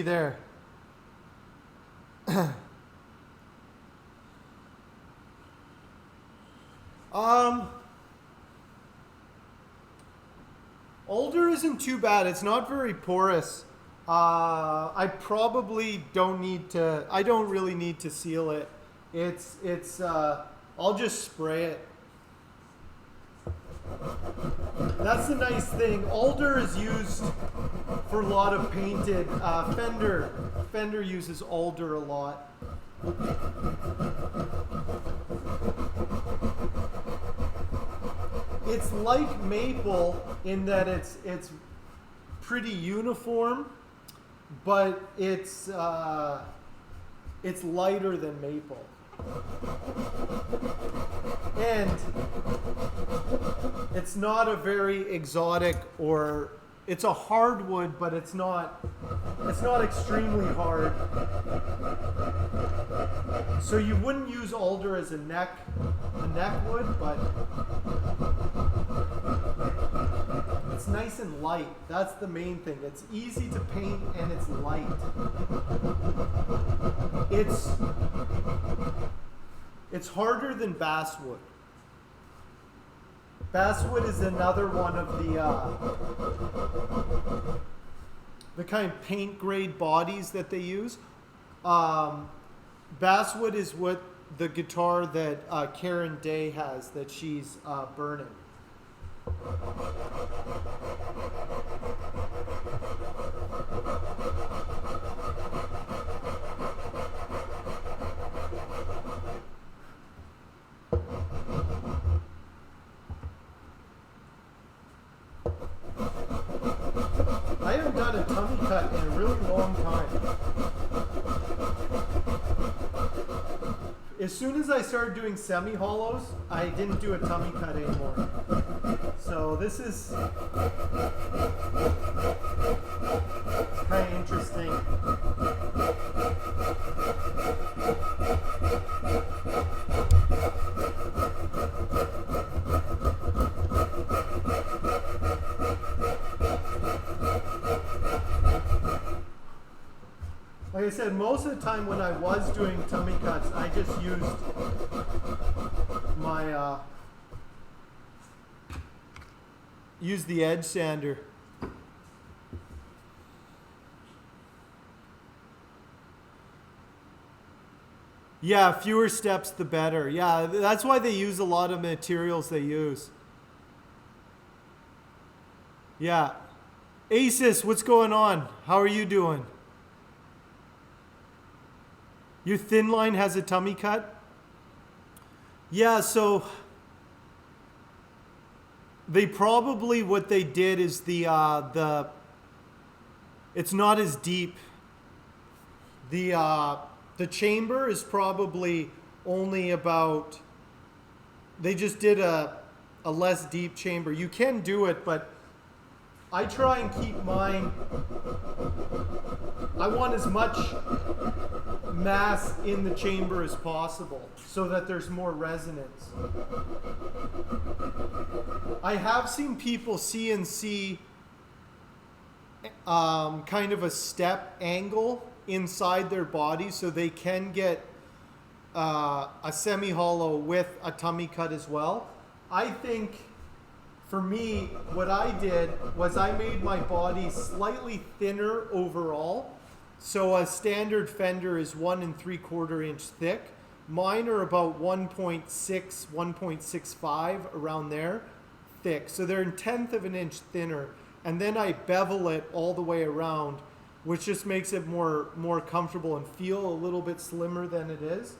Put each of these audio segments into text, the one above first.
there. Um, Older isn't too bad. It's not very porous. I probably don't need to. I don't really need to seal it. It's. I'll just spray it. That's the nice thing. Alder is used for a lot of painted. Fender uses alder a lot. It's like maple in that it's pretty uniform, but it's lighter than maple, and it's not a very exotic or it's a hardwood, but it's not extremely hard. So you wouldn't use alder as a neck wood, but it's nice and light. That's the main thing. It's easy to paint and it's light. It's harder than basswood. Basswood is another one of the kind of paint grade bodies that they use. Basswood is what the guitar that Karen Day has that she's burning. I haven't done a tummy cut in a really long time. As soon as I started doing semi-hollows, I didn't do a tummy cut anymore. So this is kind of interesting. Like I said, most of the time when I was doing tummy cuts, I just used my use the edge sander. Yeah, fewer steps the better. Yeah, that's why they use a lot of materials they use. Yeah. Asus, what's going on? How are you doing? Your thin line has a tummy cut? Yeah, so they probably what they did is the it's not as deep. The chamber is probably only about they just did a less deep chamber. You can do it, but I try and keep mine. I want as much mass in the chamber as possible so that there's more resonance. I have seen people CNC kind of a step angle inside their body so they can get a semi-hollow with a tummy cut as well. I think for me, what I did was I made my body slightly thinner overall. So a standard Fender is 1 3/4 inch thick. Mine are about 1.6, 1.65 around there thick. So they're a tenth of an inch thinner. And then I bevel it all the way around, which just makes it more comfortable and feel a little bit slimmer than it is.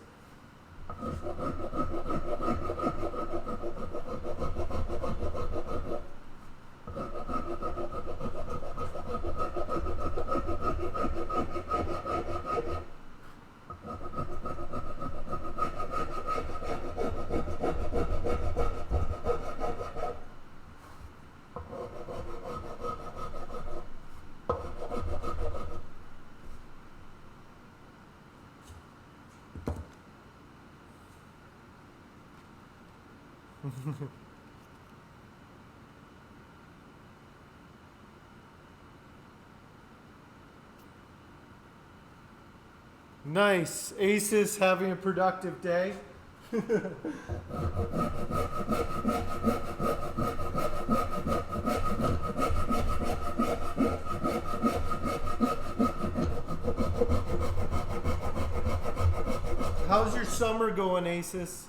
Nice. Aces having a productive day. How's your summer going, Aces?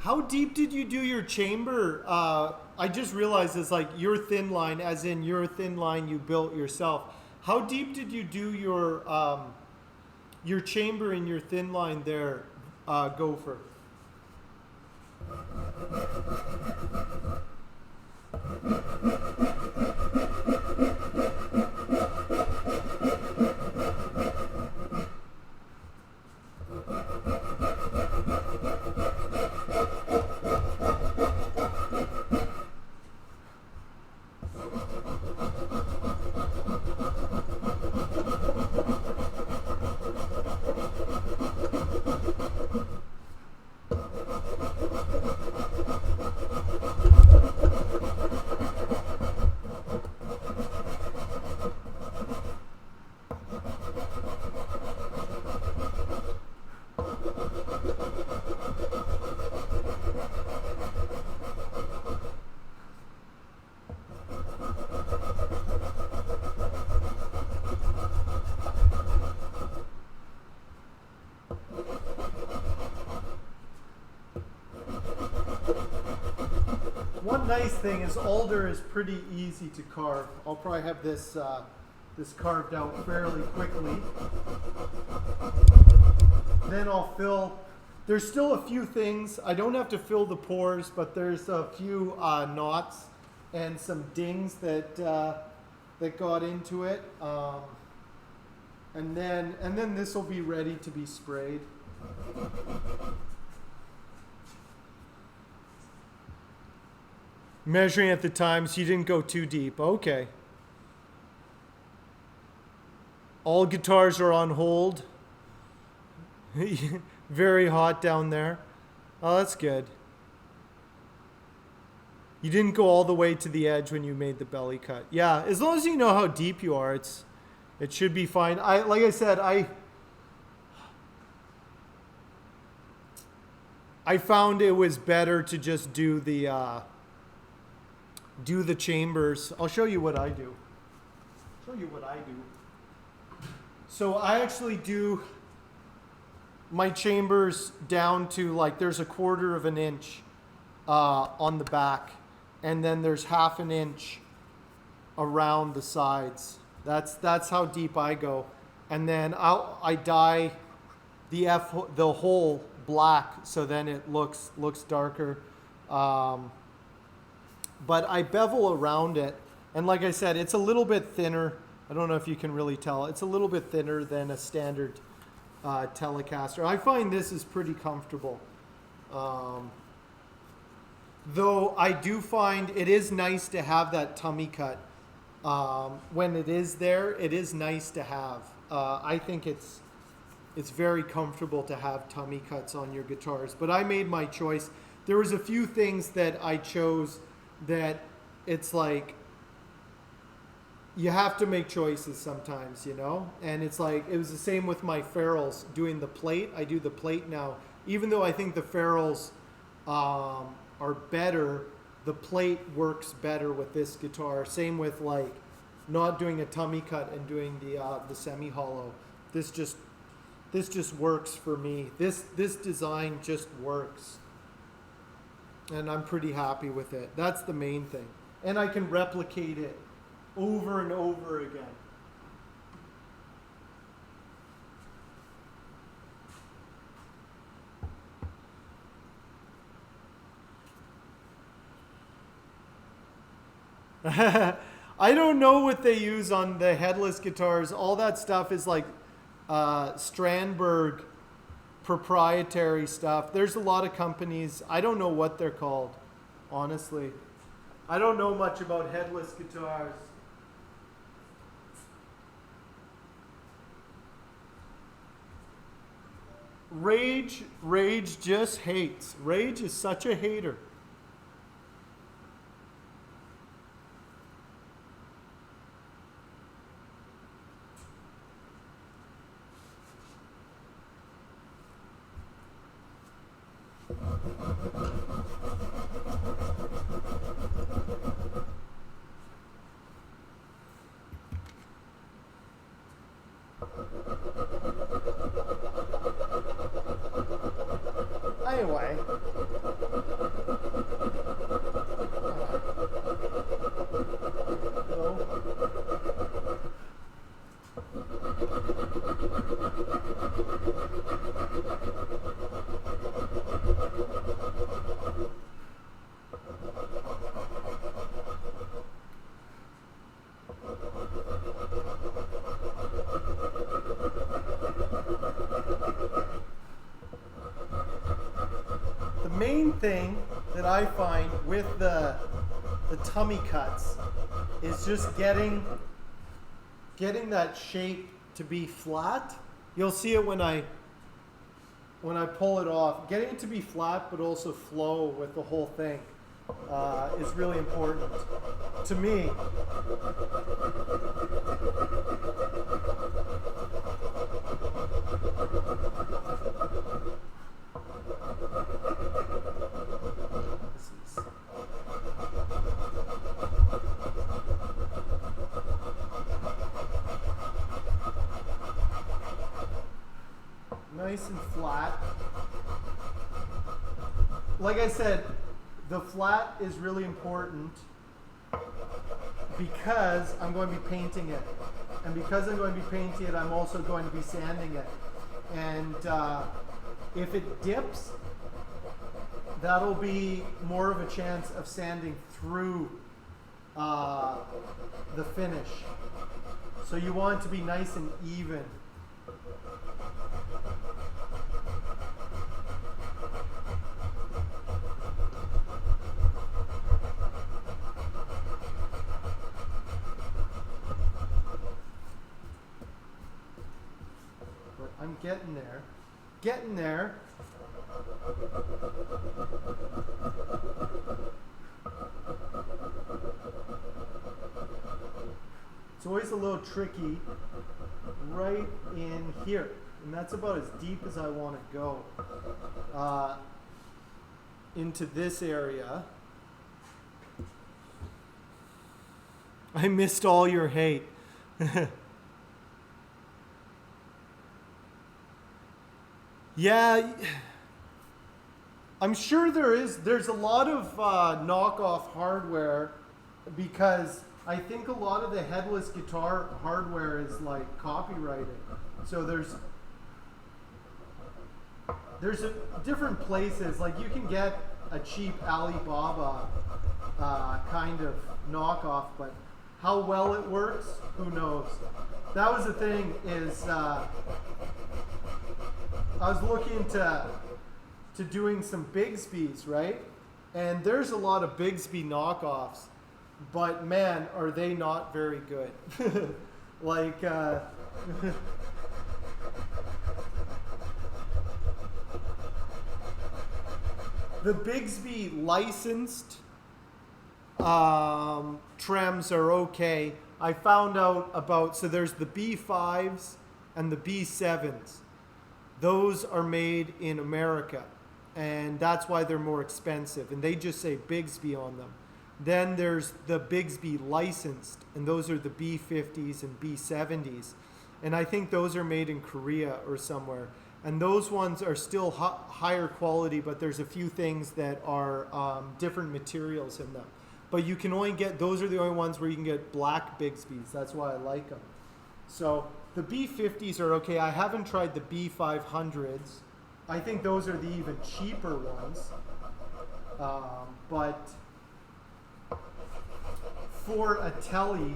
How deep did you do your chamber? I just realized it's like your thin line, as in your thin line you built yourself. How deep did you do your chamber in your thin line there, Gopher? One nice thing is alder is pretty easy to carve. I'll probably have this this carved out fairly quickly. Then I'll fill. There's still a few things. I don't have to fill the pores, but there's a few knots and some dings that that got into it. And then this will be ready to be sprayed. Measuring at the time, so you didn't go too deep. Okay. All guitars are on hold. Very hot down there. Oh, that's good. You didn't go all the way to the edge when you made the belly cut. Yeah, as long as you know how deep you are, it should be fine. Like I said, I found it was better to just do the chambers. I'll show you what I do. So I actually do my chambers down to like there's a 1/4 of an inch on the back, and then there's 1/2 an inch around the sides. That's how deep I go, and then I dye the hole black so then it looks darker. But I bevel around it, and like I said, it's a little bit thinner. I don't know if you can really tell. It's a little bit thinner than a standard Telecaster. I find this is pretty comfortable. Though I do find it is nice to have that tummy cut. When it is there, it is nice to have. I think it's very comfortable to have tummy cuts on your guitars. But I made my choice. There was a few things that I chose that it's like you have to make choices sometimes, you know? And it's like it was the same with my ferrules doing the plate. I do the plate now. Even though I think the ferrules are better, the plate works better with this guitar. Same with like not doing a tummy cut and doing the semi-hollow. This just works for me. This design just works. And I'm pretty happy with it. That's the main thing. And I can replicate it over and over again. I don't know what they use on the headless guitars. All that stuff is like Strandberg proprietary stuff. There's a lot of companies. I don't know what they're called, honestly. I don't know much about headless guitars. Rage just hates. Rage is such a hater. Anyway. The main thing that I find with the tummy cuts is just getting that shape to be flat. You'll see it when I pull it off. Getting it to be flat but also flow with the whole thing is really important to me. Nice and flat. Like I said, the flat is really important because I'm going to be painting it. And because I'm going to be painting it, I'm also going to be sanding it. And if it dips, that'll be more of a chance of sanding through the finish. So you want it to be nice and even. I'm getting there. Getting there. It's always a little tricky right in here. And that's about as deep as I want to go into this area. I missed all your hate. Yeah, I'm sure there's a lot of knockoff hardware because I think a lot of the headless guitar hardware is like copyrighted. So there's different places, like you can get a cheap Alibaba kind of knockoff, but how well it works, who knows? That was the thing is I was looking to doing some Bigsby's, right? And there's a lot of Bigsby knockoffs, but man, are they not very good. Like, the Bigsby licensed trems are okay. I found out about, so there's the B5s and the B7s. Those are made in America, and that's why they're more expensive, and they just say Bigsby on them. Then there's the Bigsby licensed, and those are the B50s and B70s, and I think those are made in Korea or somewhere, and those ones are still higher quality, but there's a few things that are different materials in them. But you can only get, those are the only ones where you can get black Bigsby's. That's why I like them. So the B50s are okay. I haven't tried the B500s. I think those are the even cheaper ones. But for a Tele,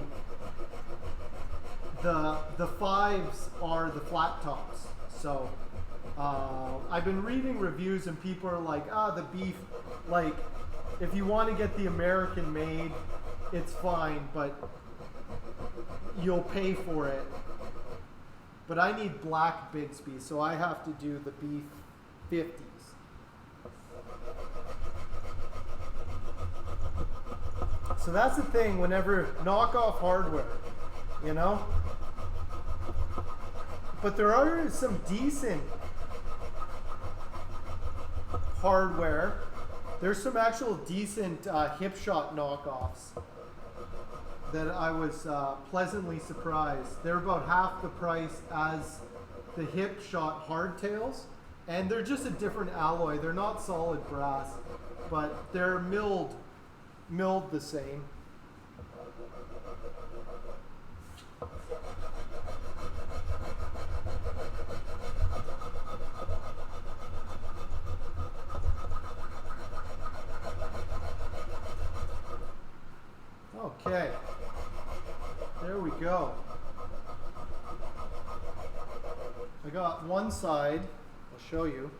the 5s are the flat tops. So I've been reading reviews and people are like, the beef, like, if you want to get the American made, it's fine, but you'll pay for it. But I need black Bixby, so I have to do the beef 50s. So that's the thing whenever knockoff hardware, you know? But there are some decent hardware. There's some actual decent Hipshot knockoffs that I was pleasantly surprised. They're about half the price as the Hipshot hardtails, and they're just a different alloy. They're not solid brass, but they're milled the same. Okay, there we go. I got one side, I'll show you.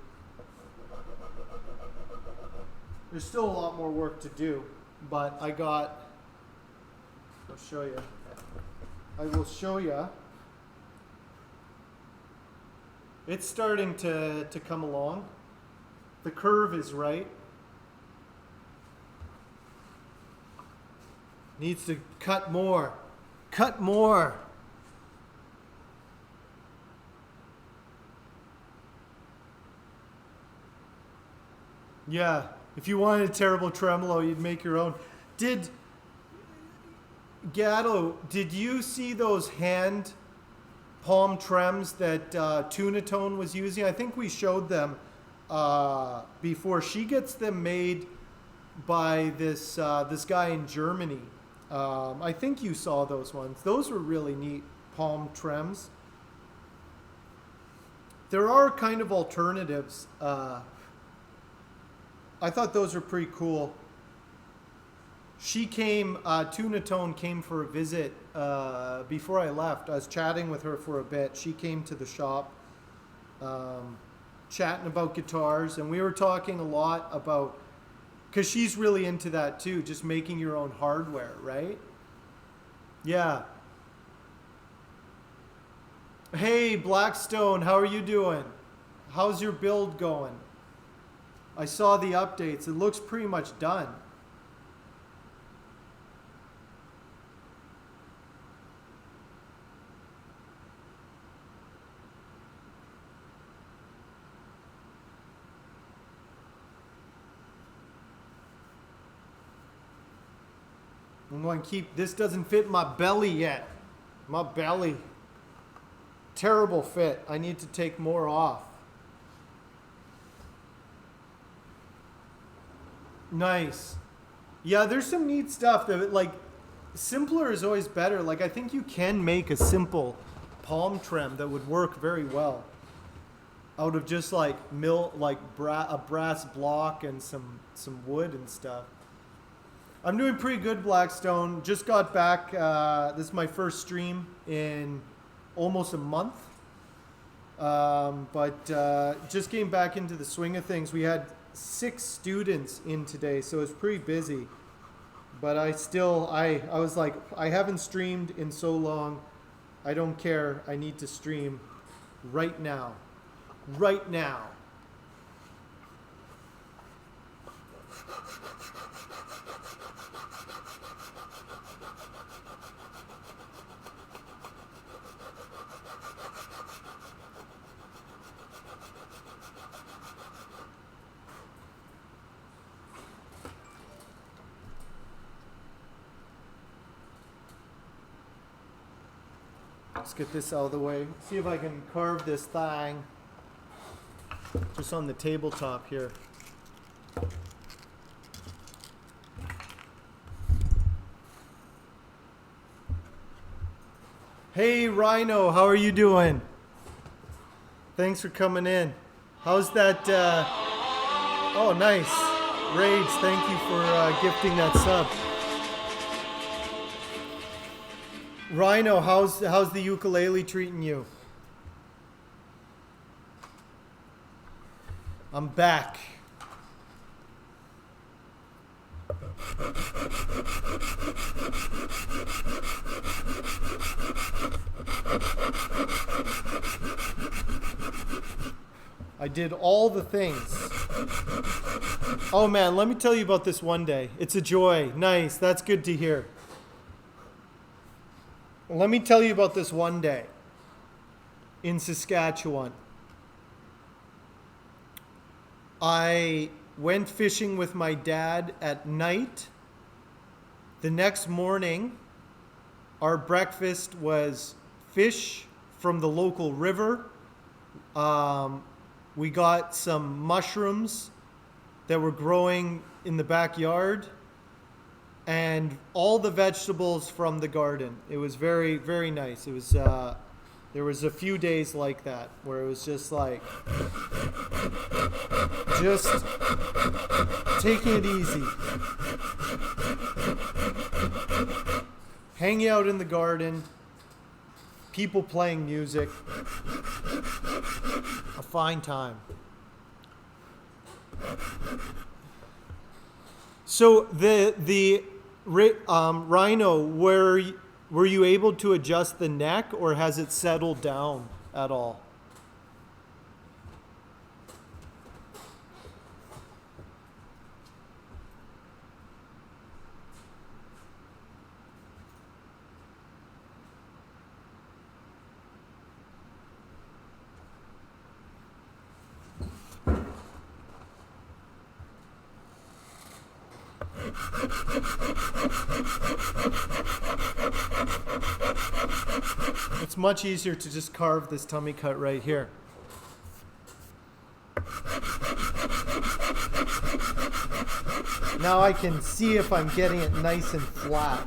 There's still a lot more work to do, but I'll show you. I will show you. It's starting to come along. The curve is right. Needs to cut more. Cut more. Yeah, if you wanted a terrible tremolo, you'd make your own. Gatto, did you see those hand palm trems that Tunatone was using? I think we showed them before. She gets them made by this guy in Germany. I think you saw those ones. Those were really neat palm trems. There are kind of alternatives. I thought those were pretty cool. She came, Tunatone came for a visit before I left. I was chatting with her for a bit. She came to the shop, chatting about guitars, and we were talking a lot about, because she's really into that too, just making your own hardware, right? Yeah. Hey, Blackstone, how are you doing? How's your build going? I saw the updates. It looks pretty much done. I'm going to keep, this doesn't fit my belly yet. My belly. Terrible fit. I need to take more off. Nice. Yeah, there's some neat stuff that, like, simpler is always better. Like, I think you can make a simple palm trem that would work very well out of just like a brass block and some wood and stuff. I'm doing pretty good, Blackstone. Just got back. This is my first stream in almost a month. But just came back into the swing of things. We had 6 students in today, so it's pretty busy. But I was like, I haven't streamed in so long. I don't care. I need to stream right now. Right now. Let's get this out of the way. See if I can carve this thing just on the tabletop here. Hey Rhino, how are you doing? Thanks for coming in. How's that? Oh, nice. Rage, thank you for gifting that sub. Rhino, how's the ukulele treating you? I'm back. I did all the things. Oh man, let me tell you about this one day. It's a joy. Nice. That's good to hear. Let me tell you about this one day in Saskatchewan. I went fishing with my dad at night. The next morning, our breakfast was fish from the local river. We got some mushrooms that were growing in the backyard and all the vegetables from the garden. It was very, very nice. It was, there was a few days like that where it was just like, just taking it easy. Hanging out in the garden, people playing music. A fine time. So the Rhino, were you able to adjust the neck, or has it settled down at all? It's much easier to just carve this tummy cut right here. Now I can see if I'm getting it nice and flat.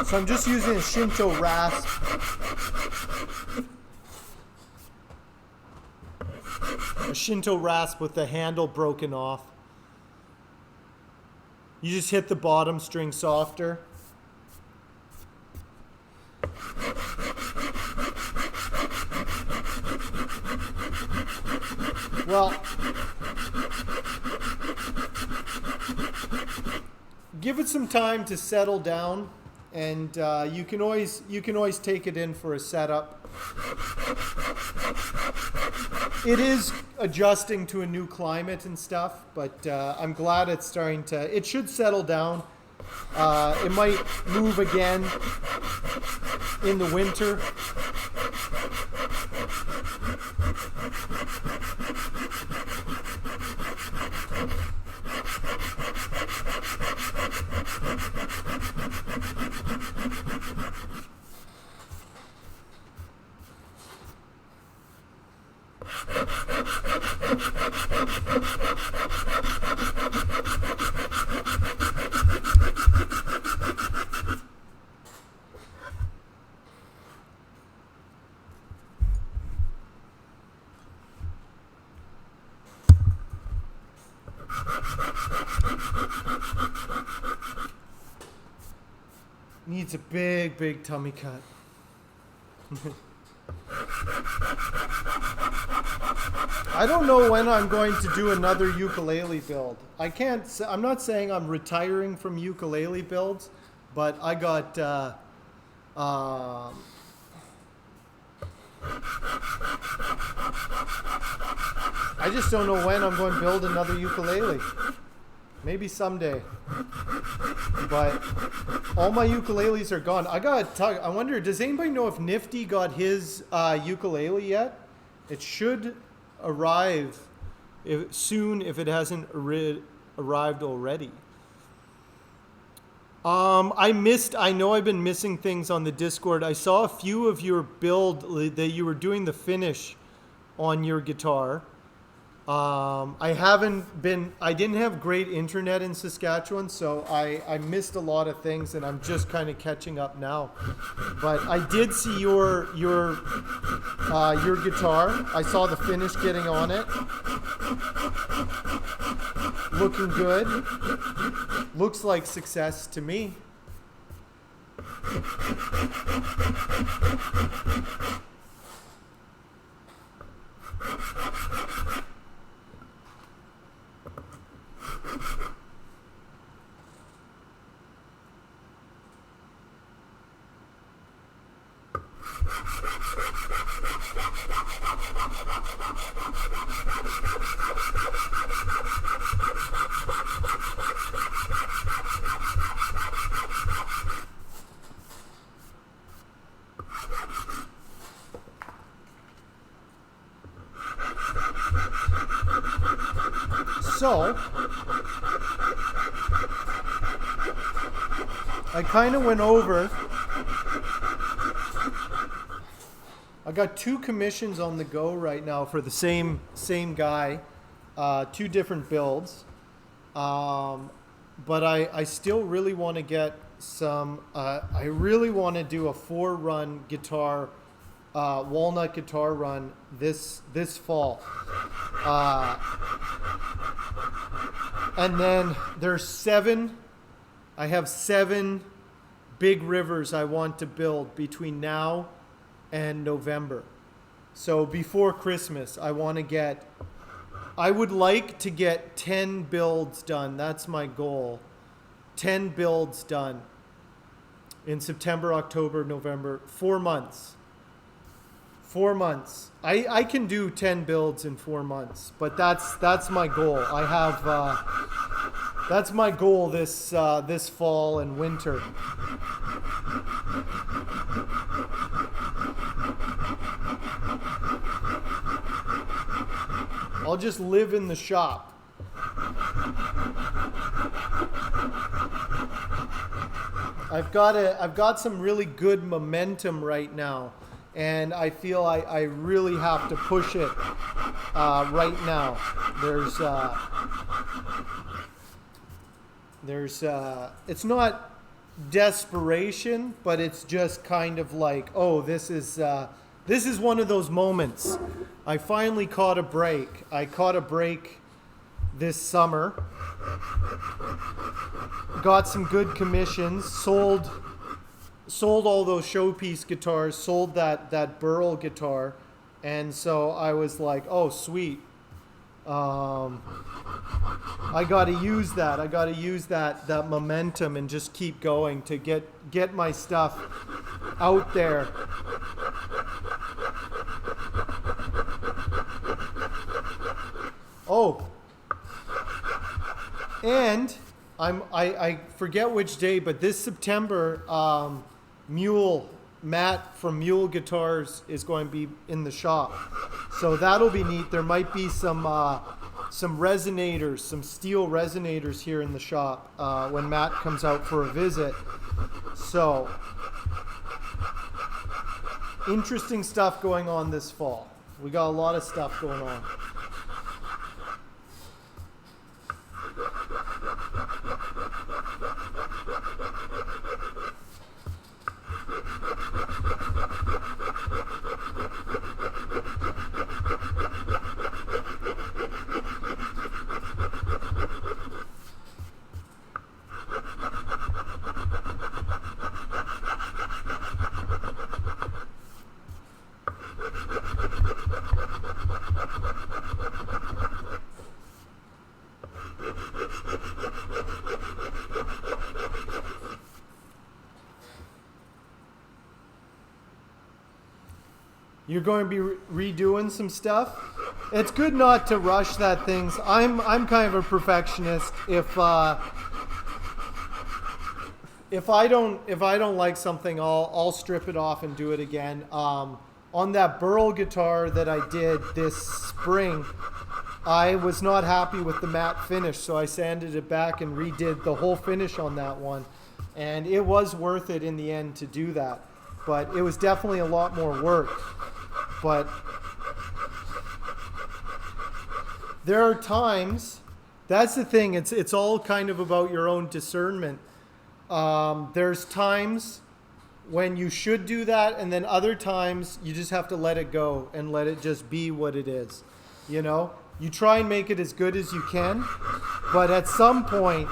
So I'm just using a Shinto rasp. A Shinto rasp with the handle broken off. You just hit the bottom string softer. Well, give it some time to settle down, and you can always take it in for a setup. It is adjusting to a new climate and stuff, but I'm glad it's starting to. It should settle down. It might move again in the winter. Needs a big, big tummy cut. I don't know when I'm going to do another ukulele build. I'm not saying I'm retiring from ukulele builds, but I got, I just don't know when I'm going to build another ukulele. Maybe someday. But all my ukuleles are gone. I wonder, does anybody know if Nifty got his ukulele yet? It should arrive soon if it hasn't arrived already. I know I've been missing things on the Discord. I saw a few of your build that you were doing the finish on your guitar. I didn't have great internet in Saskatchewan, so I missed a lot of things, and I'm just kind of catching up now. But I did see your guitar. I saw the finish getting on it. Looking good. Looks like success to me. So, I kind of went over. I got 2 commissions on the go right now for the same guy, 2 different builds. But I still really want to get some. I really want to do a 4-run guitar, walnut guitar run this fall. And then there's 7. I have 7 big rivers I want to build between now and November. So before Christmas, I would like to get 10 builds done. That's my goal. 10 builds done in September, October, November, 4 months. 4 months. I can do 10 builds in 4 months, but that's my goal. I have that's my goal this fall and winter. I'll just live in the shop. I've got some really good momentum right now, and I feel I really have to push it right now. There's it's not desperation, but it's just kind of like, oh, this is one of those moments. I finally caught a break. I caught a break this summer. Got some good commissions. Sold all those showpiece guitars. Sold that Burl guitar, and so I was like, oh, sweet. I got to use that. I got to use that momentum and just keep going to get my stuff out there. Oh, and I forget which day, but this September, Matt from Mule Guitars is going to be in the shop, so that'll be neat. There might be some resonators, some steel resonators here in the shop when Matt comes out for a visit. So interesting stuff going on this fall. We got a lot of stuff going on. You're going to be redoing some stuff. It's good not to rush that things. I'm kind of a perfectionist. If I don't like something, I'll strip it off and do it again. On that Burl guitar that I did this spring, I was not happy with the matte finish, so I sanded it back and redid the whole finish on that one. And it was worth it in the end to do that. But it was definitely a lot more work. But there are times, that's the thing, it's all kind of about your own discernment. There's times when you should do that, and then other times you just have to let it go and let it just be what it is. You know, you try and make it as good as you can, but at some point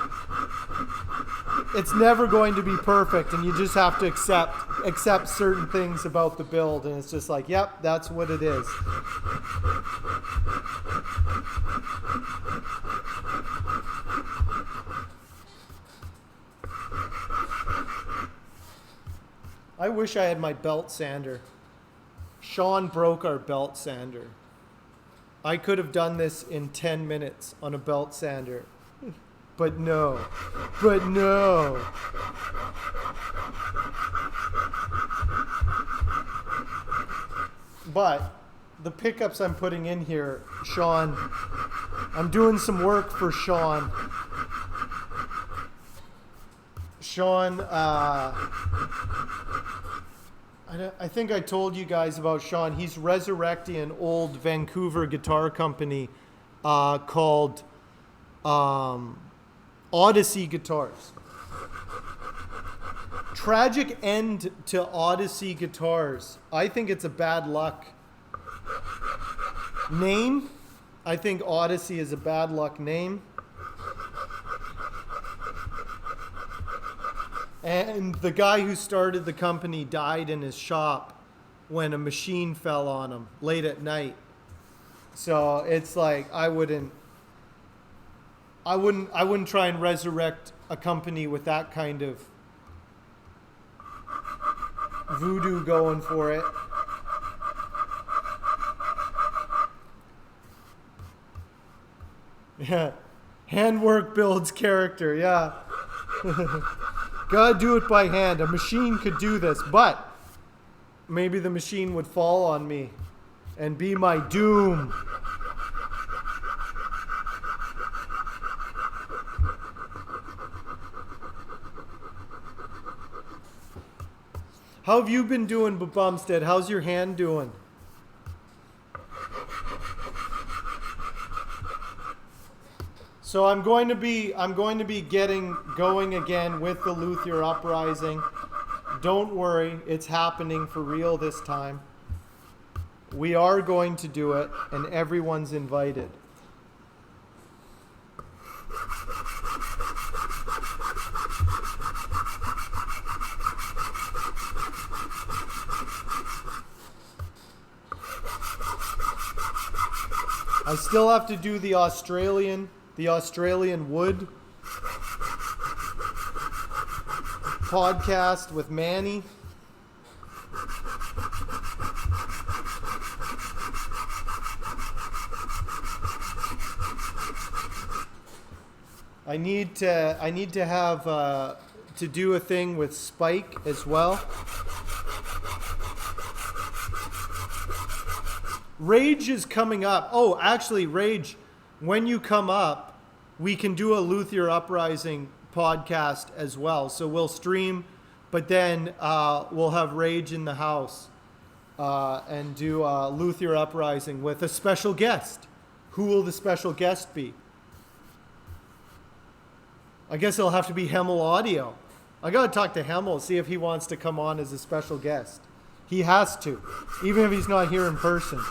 it's never going to be perfect, and you just have to accept accept certain things about the build, and it's just like, yep, that's what it is. I wish I had my belt sander. Sean broke our belt sander. I could have done this in 10 minutes on a belt sander. But no. But no. But the pickups I'm putting in here, Sean, I'm doing some work for Sean. Sean, I think I told you guys about Sean. He's resurrecting an old Vancouver guitar company called Odyssey Guitars. Tragic end to Odyssey Guitars. I think it's a bad luck name. I think Odyssey is a bad luck name. And the guy who started the company died in his shop when a machine fell on him late at night. So it's like I wouldn't try and resurrect a company with that kind of voodoo going for it. Yeah. Handwork builds character, yeah. Gotta do it by hand. A machine could do this, but maybe the machine would fall on me and be my doom. How have you been doing, Bumstead? How's your hand doing? So I'm going to be getting going again with the Luthier Uprising. Don't worry, it's happening for real this time. We are going to do it, and everyone's invited. I still have to do the Australian wood podcast with Manny. I need to have to do a thing with Spike as well. Rage is coming up. Oh, actually, Rage, when you come up, we can do a Luthier Uprising podcast as well. So we'll stream, but then we'll have Rage in the house and do Luthier Uprising with a special guest. Who will the special guest be? I guess it'll have to be Hemel Audio. I gotta talk to Hemel, see if he wants to come on as a special guest. He has to, even if he's not here in person.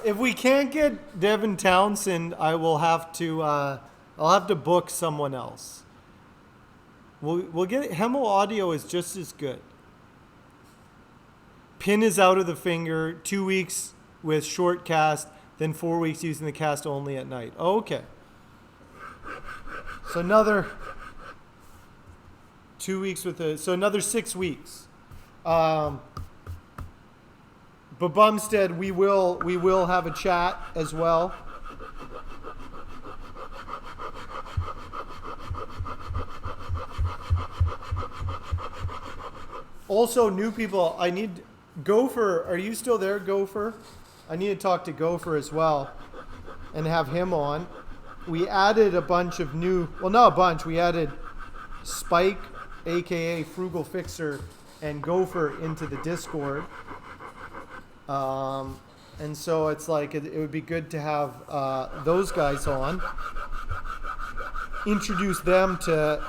If we can't get Devin Townsend, I will have to. I'll have to book someone else. We'll get it. Hemel Audio is just as good. Pin is out of the finger. 2 weeks with short cast, then 4 weeks using the cast only at night. Oh, okay. So another 2 weeks so another 6 weeks. But Bumstead, we will have a chat as well. Also, new people. I need Gopher. Are you still there, Gopher? I need to talk to Gopher as well, and have him on. we added a bunch of new, well, not a bunch, we added Spike, aka Frugal Fixer, and Gopher into the Discord. And so it's like it would be good to have those guys on. Introduce them to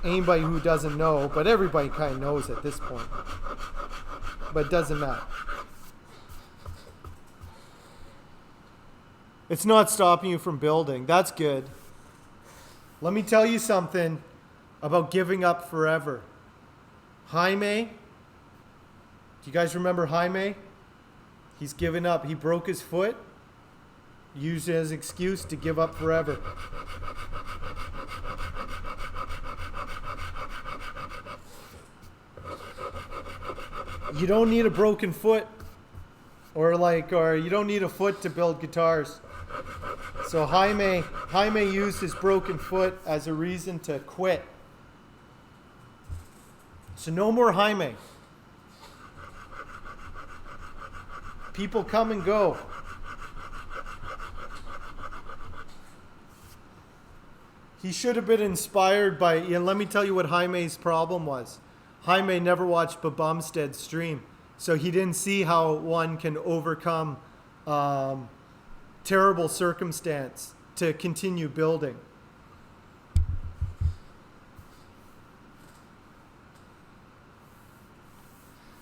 anybody who doesn't know, but everybody kind of knows at this point. But it doesn't matter. It's not stopping you from building. That's good. Let me tell you something about giving up forever. Jaime, do you guys remember Jaime? He's given up. He broke his foot, used it as an excuse to give up forever. You don't need a broken foot or you don't need a foot to build guitars. So Jaime used his broken foot as a reason to quit. So no more Jaime. People come and go. He should have been inspired by, let me tell you what Jaime's problem was. Jaime never watched Bumstead's stream, so he didn't see how one can overcome terrible circumstance to continue building.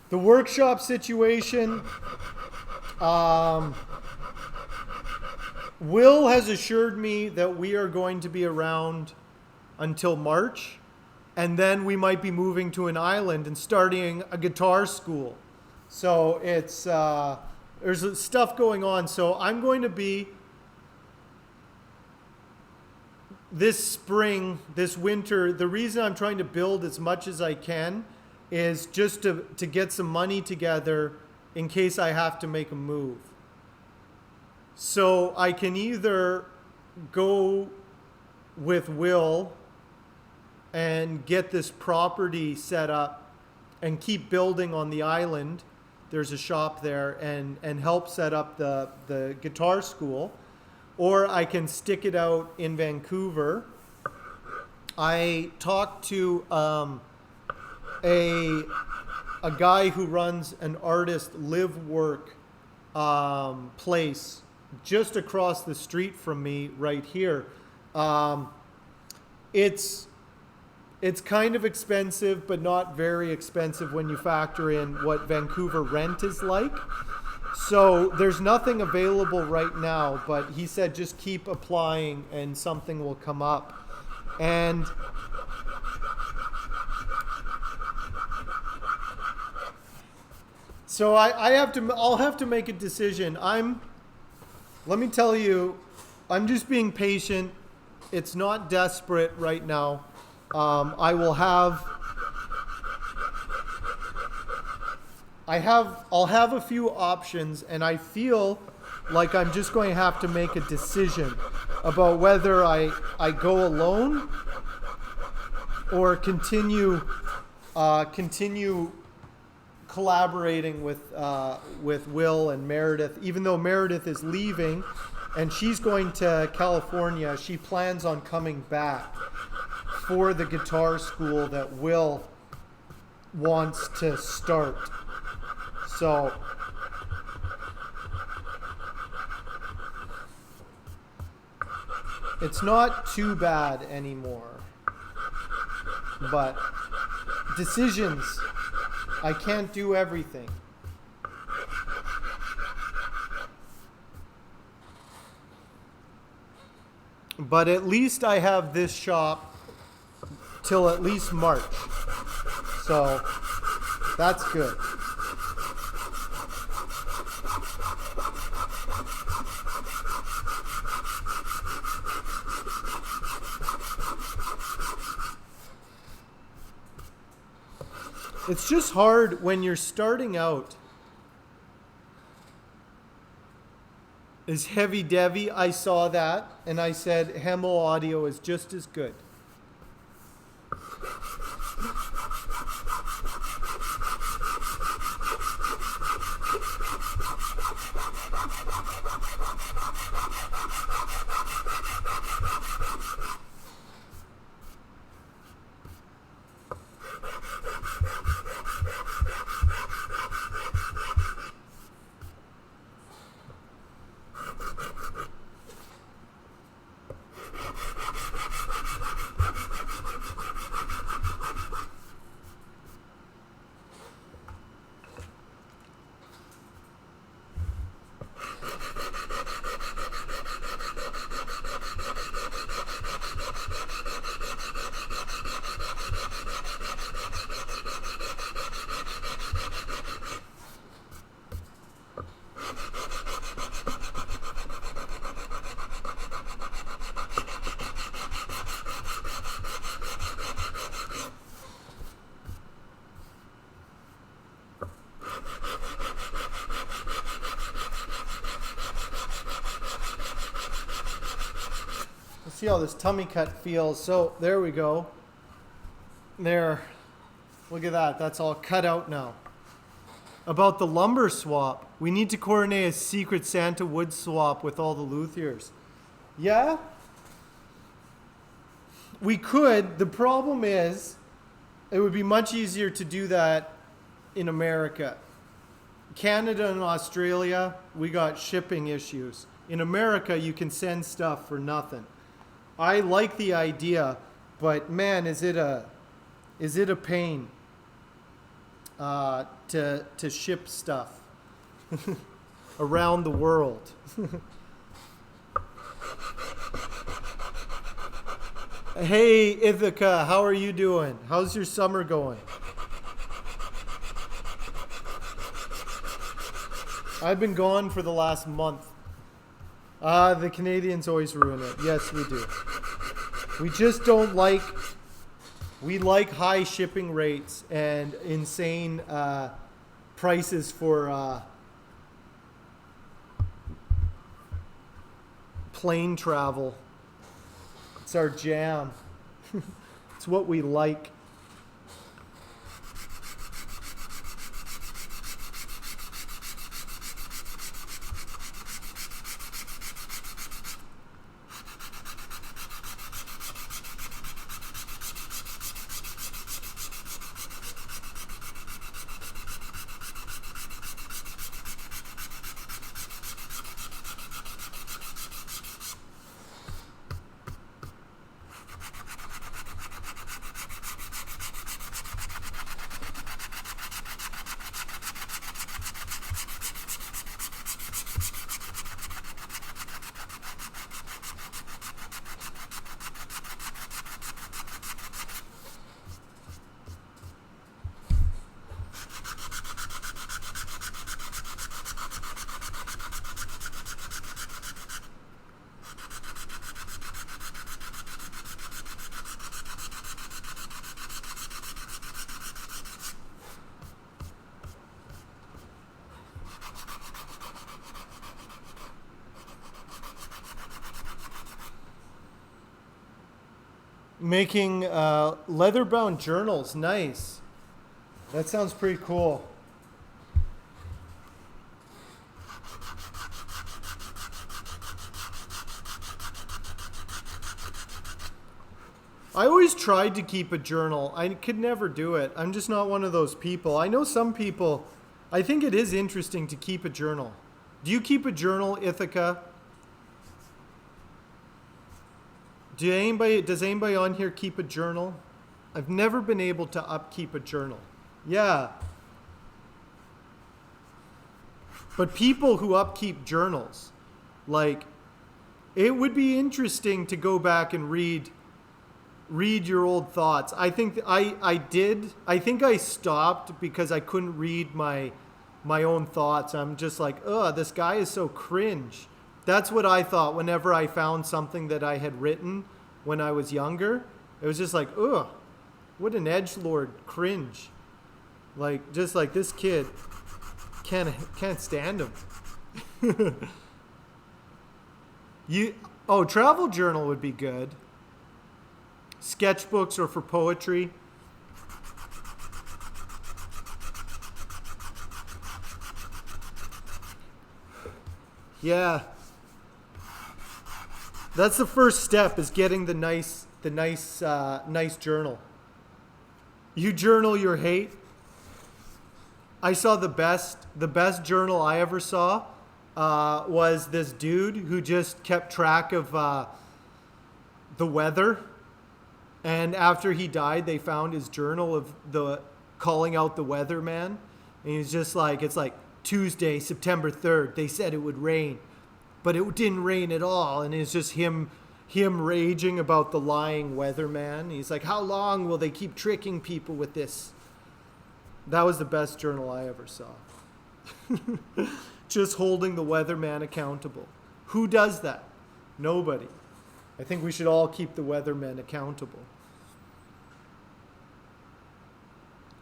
The workshop situation, Will has assured me that we are going to be around until March, and then we might be moving to an island and starting a guitar school. So it's there's stuff going on. So I'm going to be this spring, this winter. The reason I'm trying to build as much as I can is just to get some money together in case I have to make a move. So I can either go with Will and get this property set up and keep building on the island. There's a shop there, and help set up the guitar school. Or I can stick it out in Vancouver. I talked to a guy who runs an artist live work place just across the street from me right here. It's kind of expensive, but not very expensive when you factor in what Vancouver rent is like. So there's nothing available right now, but he said just keep applying and something will come up. And so I'll have to make a decision. Let me tell you, I'm just being patient. It's not desperate right now. I'll have a few options, and I feel like I'm just going to have to make a decision about whether I go alone or continue collaborating with Will and Meredith. Even though Meredith is leaving and she's going to California, she plans on coming back for the guitar school that Will wants to start. So it's not too bad anymore. But decisions, I can't do everything. But at least I have this shop till at least March. So that's good. It's just hard when you're starting out. Is Heavy Devi? I saw that and I said Hemel Audio is just as good. See how this tummy cut feels. So there we go. There. Look at that. That's all cut out now. About the lumber swap. We need to coordinate a secret Santa wood swap with all the luthiers. Yeah? We could. The problem is, it would be much easier to do that in America. Canada and Australia, we got shipping issues. In America, you can send stuff for nothing. I like the idea, but man, is it a pain to ship stuff around the world. Hey Ithaca, how are you doing? How's your summer going? I've been gone for the last month. The Canadians always ruin it. Yes, we do. We just don't like... We like high shipping rates and insane prices for plane travel. It's our jam. It's what we like. Making leather-bound journals. Nice. That sounds pretty cool. I always tried to keep a journal. I could never do it. I'm just not one of those people. I know some people, I think it is interesting to keep a journal. Do you keep a journal, Ithaca? Does anybody on here keep a journal? I've never been able to upkeep a journal. Yeah. But people who upkeep journals, like, it would be interesting to go back and read your old thoughts. I think I did. I think I stopped because I couldn't read my own thoughts. I'm just like, ugh, this guy is so cringe. That's what I thought whenever I found something that I had written when I was younger. It was just like, ugh, what an edgelord, cringe. Like, just like this kid, can't stand him. Travel journal would be good. Sketchbooks or for poetry. Yeah. That's the first step, is getting the nice journal. You journal your hate. I saw the best journal I ever saw was this dude who just kept track of the weather. And after he died, they found his journal of calling out the weatherman. And he's just like, it's like Tuesday, September 3rd. They said it would rain, but it didn't rain at all. And it's just him raging about the lying weatherman. He's like, how long will they keep tricking people with this? That was the best journal I ever saw. Just holding the weatherman accountable. Who does that? Nobody. I think we should all keep the weathermen accountable.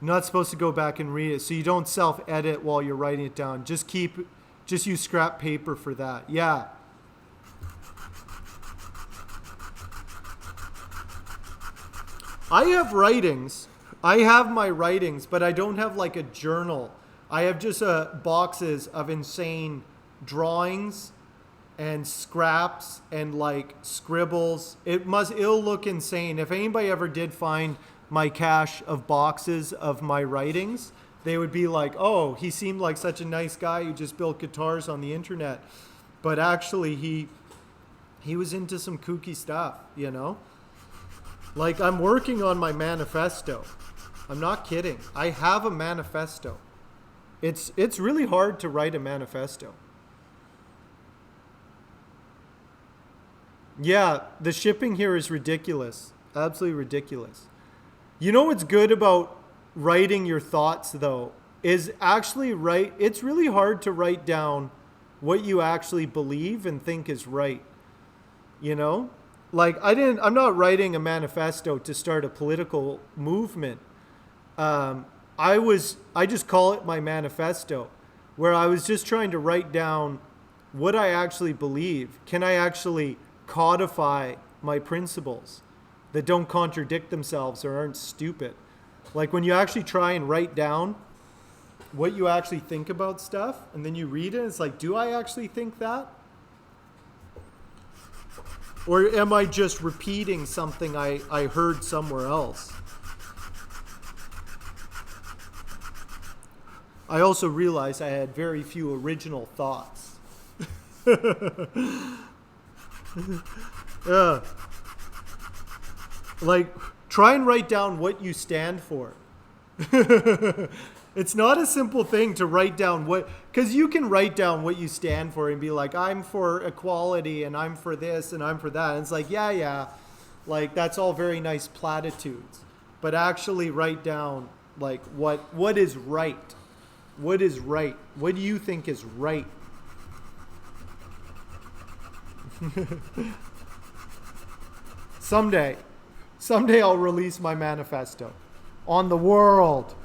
You're not supposed to go back and read it, so you don't self-edit while you're writing it down. Just use scrap paper for that. Yeah. I have writings. I have my writings, but I don't have like a journal. I have just boxes of insane drawings and scraps and like scribbles. It'll look insane. If anybody ever did find my cache of boxes of my writings, they would be like, oh, he seemed like such a nice guy who just built guitars on the internet. But actually he was into some kooky stuff, you know? Like, I'm working on my manifesto. I'm not kidding. I have a manifesto. It's really hard to write a manifesto. Yeah, the shipping here is ridiculous. Absolutely ridiculous. You know what's good about writing your thoughts, though, is actually it's really hard to write down what you actually believe and think is right. You know? Like, I'm not writing a manifesto to start a political movement. I just call it my manifesto, where I was just trying to write down what I actually believe. Can I actually codify my principles that don't contradict themselves or aren't stupid? Like when you actually try and write down what you actually think about stuff and then you read it, it's like, do I actually think that? Or am I just repeating something I heard somewhere else? I also realized I had very few original thoughts. Yeah. Like, try and write down what you stand for. It's not a simple thing to write down because you can write down what you stand for and be like, I'm for equality and I'm for this and I'm for that. And it's like, yeah. Like, that's all very nice platitudes. But actually write down, like, what is right? What is right? What do you think is right? Someday I'll release my manifesto on the world.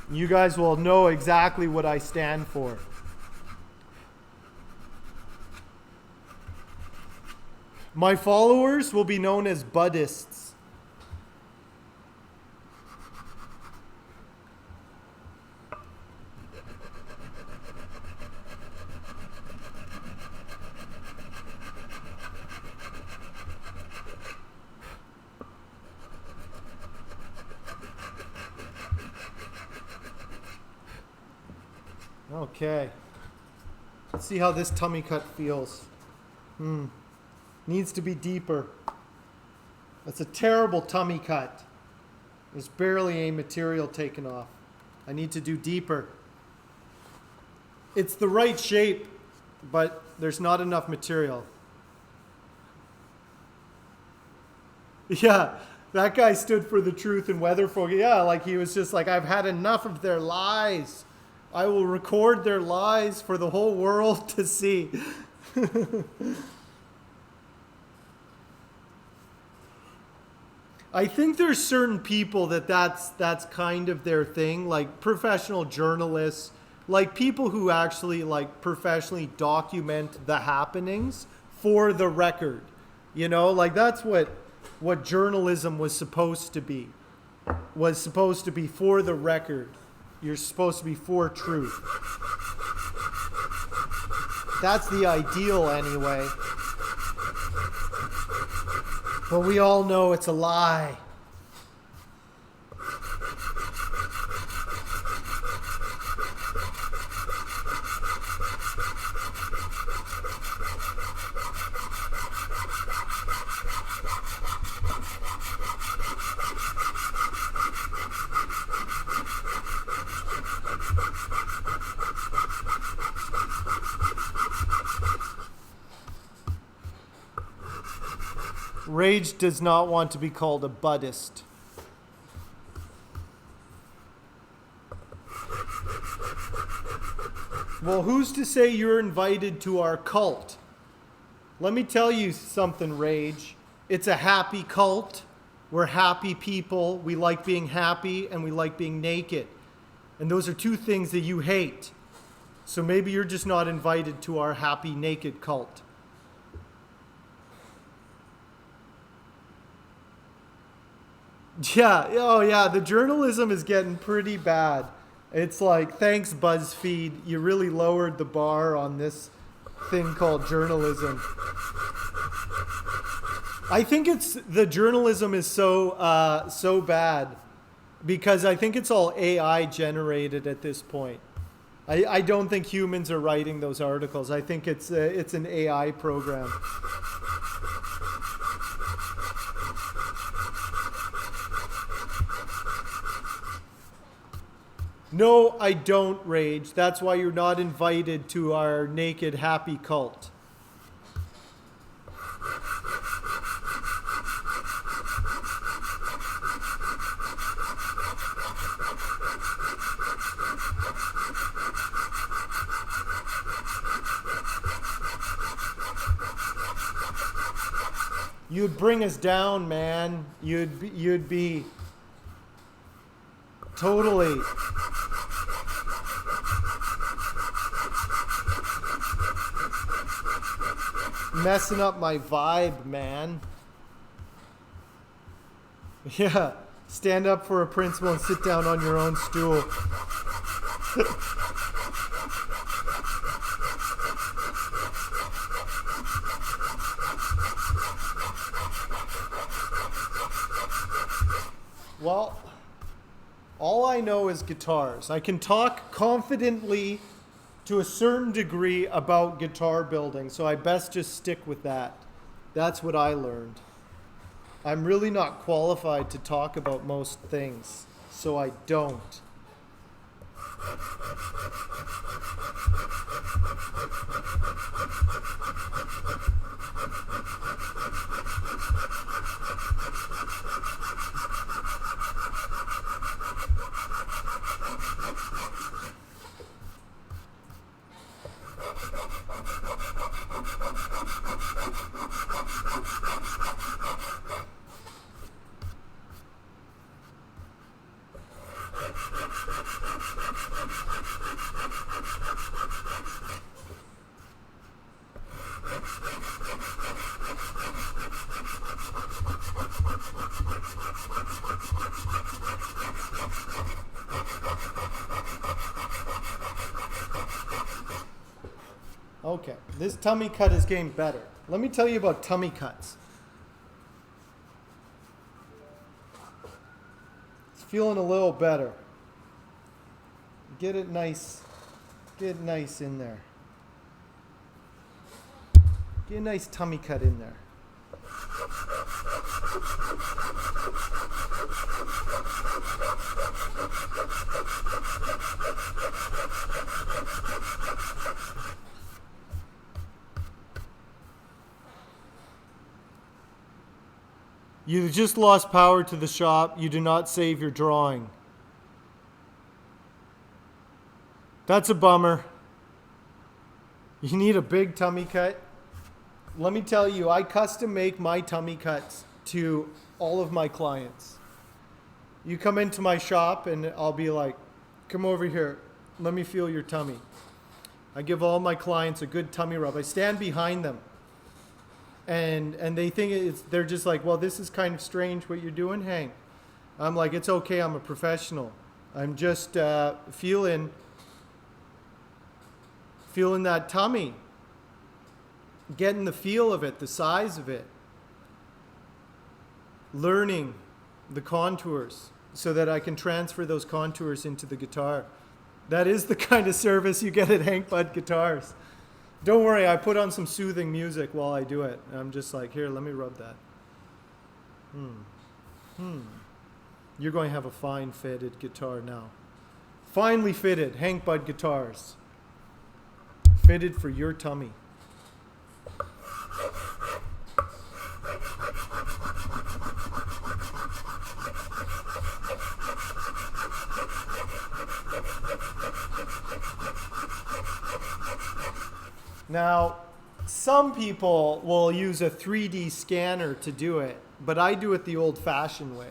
You guys will know exactly what I stand for. My followers will be known as Buddhists. Okay. Let's see how this tummy cut feels. Needs to be deeper. That's a terrible tummy cut. There's barely any material taken off. I need to do deeper. It's the right shape, but there's not enough material. Yeah, that guy stood for the truth in Weatherford. Yeah, like he was just like, I've had enough of their lies. I will record their lies for the whole world to see. I think there's certain people that's kind of their thing, like professional journalists, like people who actually like professionally document the happenings for the record. You know, like that's what journalism was supposed to be. Was supposed to be for the record. You're supposed to be for truth. That's the ideal anyway. But we all know it's a lie. Rage does not want to be called a Buddhist. Well, who's to say you're invited to our cult? Let me tell you something, Rage. It's a happy cult. We're happy people. We like being happy and we like being naked. And those are two things that you hate. So maybe you're just not invited to our happy naked cult. Yeah, oh yeah, the journalism is getting pretty bad. It's like, thanks BuzzFeed, you really lowered the bar on this thing called journalism. I think it's the journalism is so bad because I think it's all AI generated at this point. I don't think humans are writing those articles. I think it's an AI program. No, I don't rage. That's why you're not invited to our naked happy cult. You'd bring us down, man. You'd be totally messing up my vibe, man. Yeah, stand up for a principle and sit down on your own stool. Well, all I know is guitars. I can talk confidently to a certain degree about guitar building, so I best just stick with that. That's what I learned. I'm really not qualified to talk about most things, so I don't. Okay, this tummy cut is getting better. Let me tell you about tummy cuts. It's feeling a little better. Get it nice in there. Get a nice tummy cut in there. You just lost power to the shop. You do not save your drawing. That's a bummer. You need a big tummy cut. Let me tell you, I custom make my tummy cuts to all of my clients. You come into my shop and I'll be like, come over here. Let me feel your tummy. I give all my clients a good tummy rub. I stand behind them. And they think they're just like, well, this is kind of strange what you're doing, Hank. I'm like, it's okay. I'm a professional. I'm just feeling that tummy, getting the feel of it, the size of it, learning the contours so that I can transfer those contours into the guitar. That is the kind of service you get at Hank Bud Guitars. Don't worry, I put on some soothing music while I do it. I'm just like, here, let me rub that. You're going to have a fine fitted guitar now. Finely fitted, Hank Bud Guitars. Fitted for your tummy. Now, some people will use a 3D scanner to do it, but I do it the old-fashioned way,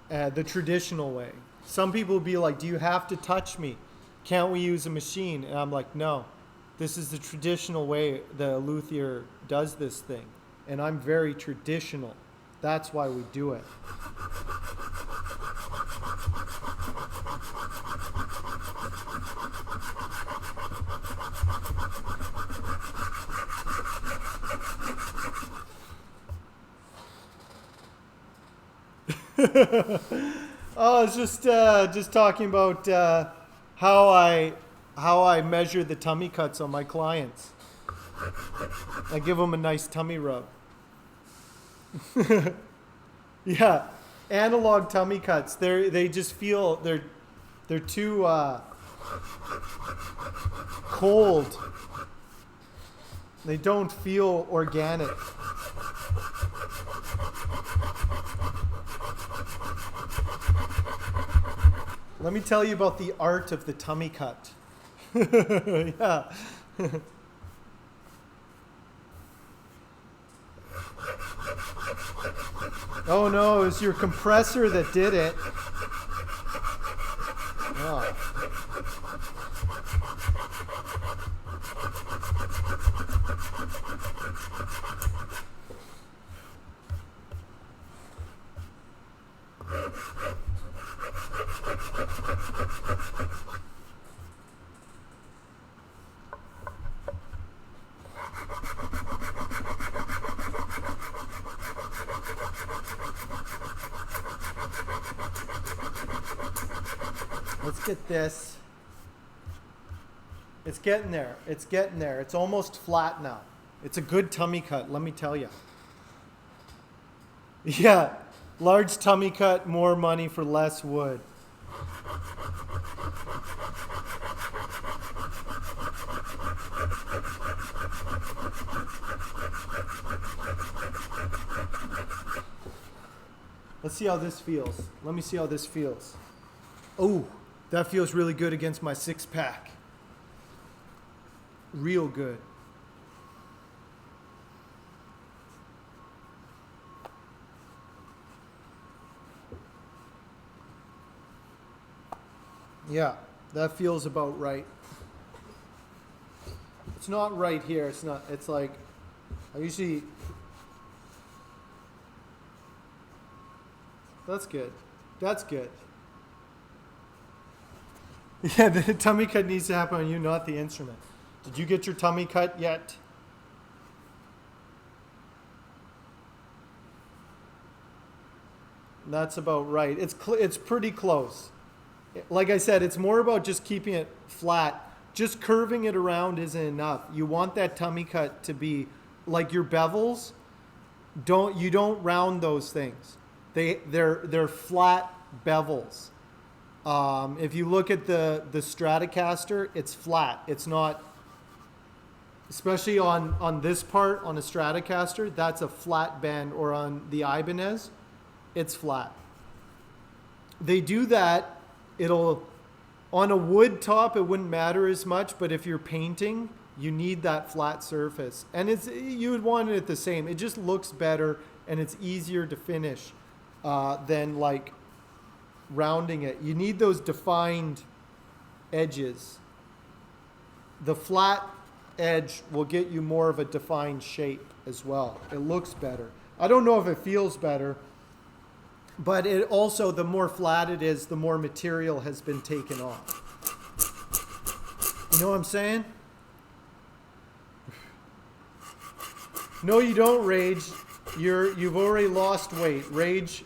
the traditional way. Some people will be like, do you have to touch me? Can't we use a machine? And I'm like, no, this is the traditional way the luthier does this thing. And I'm very traditional. That's why we do it. Oh, it's just talking about how I measure the tummy cuts on my clients. I give them a nice tummy rub. Yeah, analog tummy cuts. They just feel they're too cold. They don't feel organic. Let me tell you about the art of the tummy cut. Yeah. Oh no, it was your compressor that did it. Oh. Let's get this. It's getting there. It's getting there. It's almost flat now. It's a good tummy cut, let me tell you. Yeah, large tummy cut, more money for less wood. Let's see how this feels. Let me see how this feels. Oh, that feels really good against my six pack. Real good. Yeah, that feels about right. It's not right here. It's not. It's like, I usually. That's good. That's good. Yeah, the tummy cut needs to happen on you, not the instrument. Did you get your tummy cut yet? That's about right. It's pretty close. Like I said, it's more about just keeping it flat. Just curving it around isn't enough. You want that tummy cut to be like your bevels. You don't round those things. They're flat bevels. If you look at the Stratocaster, it's flat. It's not, especially on this part on a Stratocaster, that's a flat bend, or on the Ibanez, it's flat. They do that. On a wood top, it wouldn't matter as much, but if you're painting, you need that flat surface. And you would want it the same. It just looks better and it's easier to finish than like rounding it. You need those defined edges. The flat edge will get you more of a defined shape as well. It looks better. I don't know if it feels better, but it also, the more flat it is, the more material has been taken off. You know what I'm saying? No, you don't, Rage. You've already lost weight. Rage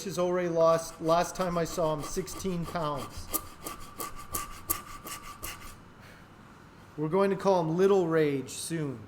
has already lost, last time I saw him, 16 pounds. We're going to call him Little Rage soon.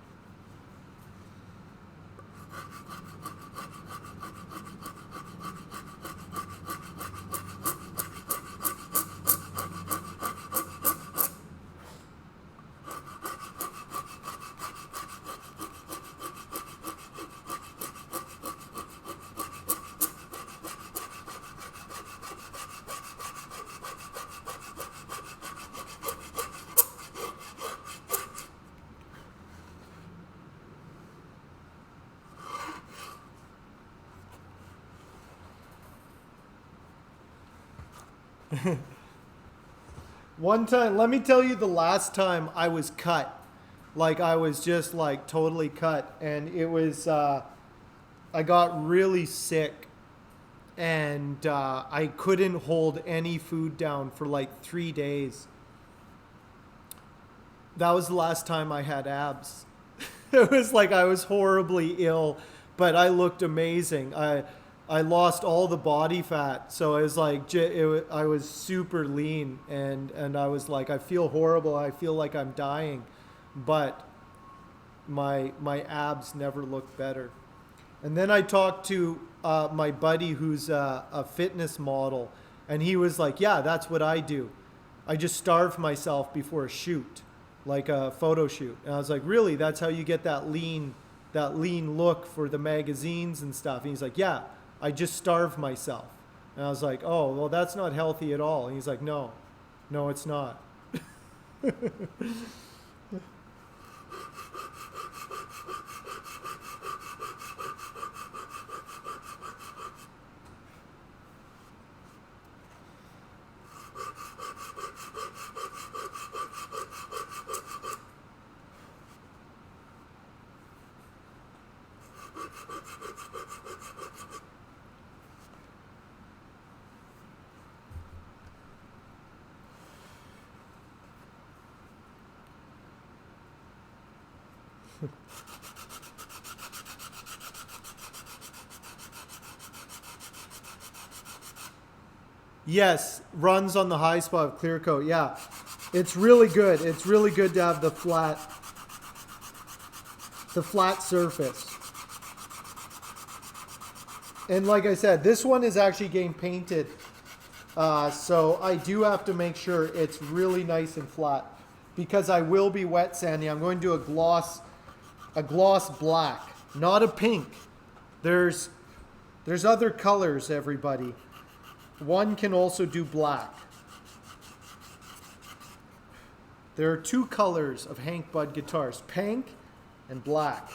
One time, let me tell you the last time I was cut. Like I was just like totally cut. And it was I got really sick, and I couldn't hold any food down for like 3 days. That was the last time I had abs. It was like I was horribly ill, but I looked amazing. I lost all the body fat, so it was like I was super lean, and I was like, I feel horrible. I feel like I'm dying, but my abs never looked better. And then I talked to my buddy who's a fitness model, and he was like, yeah, that's what I do. I just starve myself before a shoot, like a photo shoot. And I was like, really? That's how you get that lean look for the magazines and stuff? And he's like, yeah, I just starve myself. And I was like, oh, well, that's not healthy at all. And he's like, no, it's not. Yes, runs on the high spot of clear coat. Yeah, it's really good. It's really good to have the flat surface. And like I said, this one is actually getting painted, so I do have to make sure it's really nice and flat, because I will be wet sanding. I'm going to do a gloss black, not a pink. There's other colors, everybody. One can also do black. There are two colors of Hank Budd guitars, pink and black.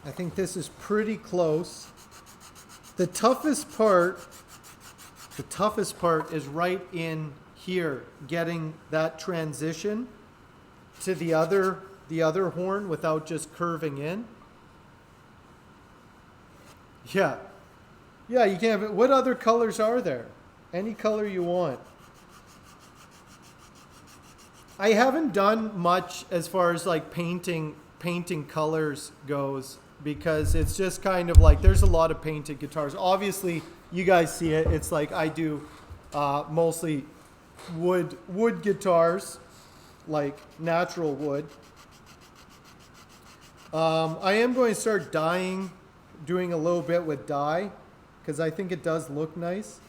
I think this is pretty close. The toughest part is right in here, getting that transition to the other horn without just curving in. Yeah, you can have it. What other colors are there? Any color you want. I haven't done much as far as like painting colors goes, because it's just kind of like there's a lot of painted guitars. Obviously, you guys see it. It's like I do mostly wood guitars, like natural wood. I am going to start doing a little bit with dye, because I think it does look nice.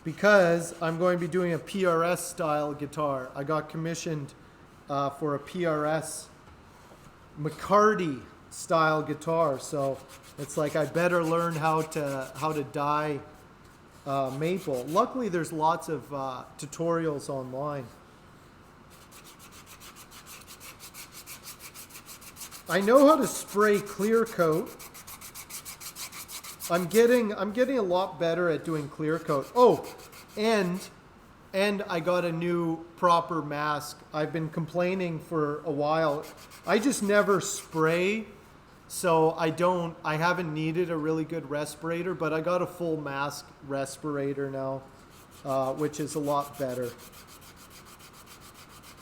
Because I'm going to be doing a PRS style guitar. I got commissioned for a PRS McCarty style guitar, so it's like I better learn how to dye maple. Luckily, there's lots of tutorials online. I know how to spray clear coat. I'm getting a lot better at doing clear coat. Oh, and I got a new proper mask. I've been complaining for a while. I just never spray, so I haven't needed a really good respirator, but I got a full mask respirator now, which is a lot better.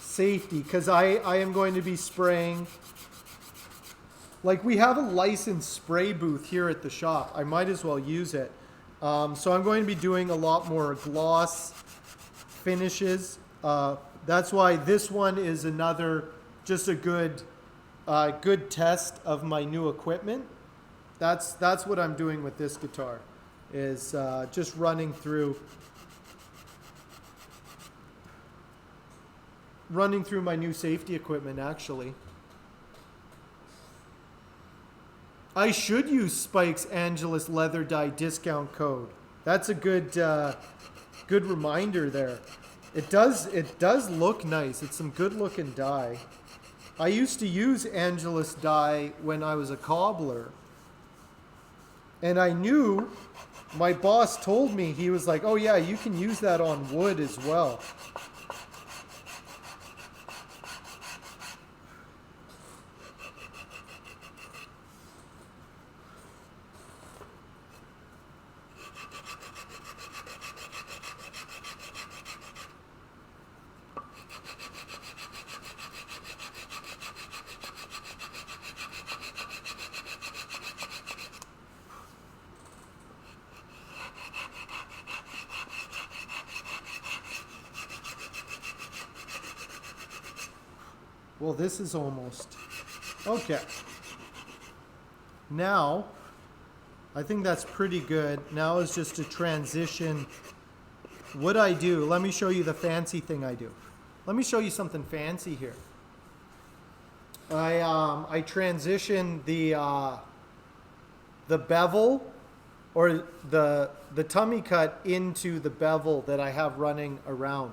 Safety, because I am going to be spraying. Like, we have a licensed spray booth here at the shop. I might as well use it. So I'm going to be doing a lot more gloss finishes. That's why this one is just a good test of my new equipment. That's what I'm doing with this guitar, is just running through my new safety equipment. Actually, I should use Spike's Angelus leather dye discount code. That's a good reminder there. It does look nice. It's some good looking dye. I used to use Angelus dye when I was a cobbler. And I knew, my boss told me, he was like, oh yeah, you can use that on wood as well. Well, this is almost... Okay. Now, I think that's pretty good. Now is just to transition what I do. Let me show you the fancy thing I do. Let me show you something fancy here. I transition the bevel, or the tummy cut, into the bevel that I have running around.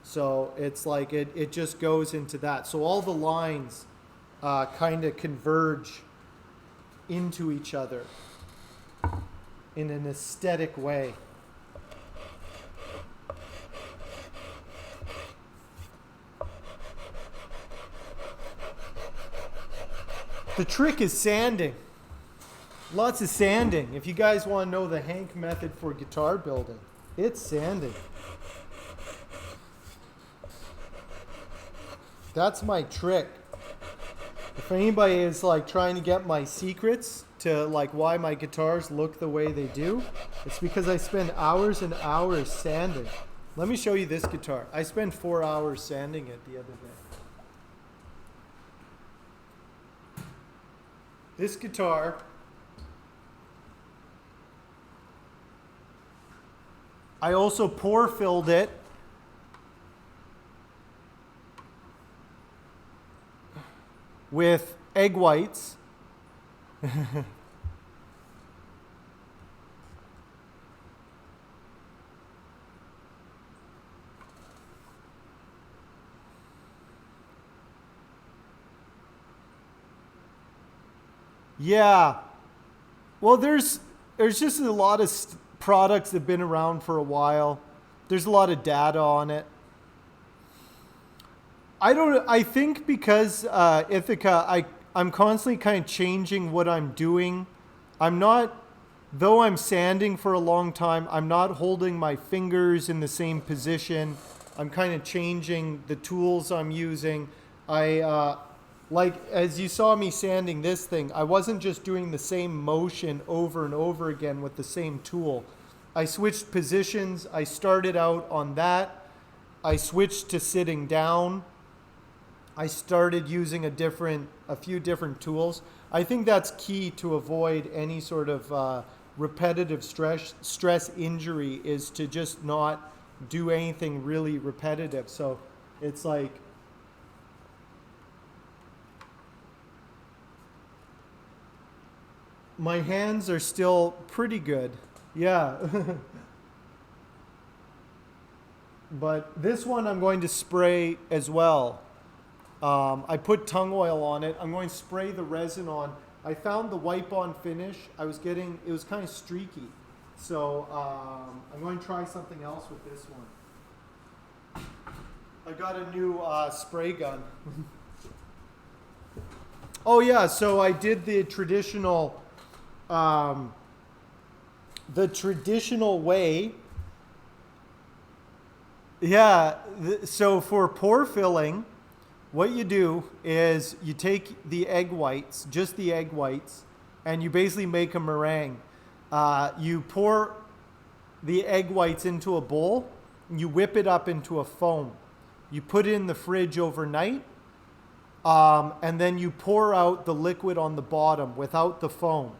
So it's like it just goes into that. So all the lines kind of converge into each other in an aesthetic way. The trick is sanding. Lots of sanding. If you guys want to know the Hank method for guitar building, it's sanding. That's my trick. If anybody is like trying to get my secrets to like why my guitars look the way they do, it's because I spend hours and hours sanding. Let me show you this guitar. I spent 4 hours sanding it the other day. This guitar, I also pour filled it with egg whites. Yeah. Well, there's just a lot of products that have been around for a while. There's a lot of data on it. I think because Ithaca, I'm constantly kind of changing what I'm doing. Though I'm sanding for a long time, I'm not holding my fingers in the same position. I'm kind of changing the tools I'm using. Like, as you saw me sanding this thing, I wasn't just doing the same motion over and over again with the same tool. I switched positions. I started out on that. I switched to sitting down. I started using a few different tools. I think that's key to avoid any sort of repetitive stress injury, is to just not do anything really repetitive. So it's like, my hands are still pretty good. Yeah. But this one I'm going to spray as well. I put tung oil on it. I'm going to spray the resin on. I found the wipe-on finish. it was kind of streaky. So I'm going to try something else with this one. I got a new spray gun. Oh yeah, so I did the traditional way. Yeah, so for pour filling, what you do is you take the egg whites, just the egg whites, and you basically make a meringue. You pour the egg whites into a bowl, and you whip it up into a foam. You put it in the fridge overnight, and then you pour out the liquid on the bottom without the foam.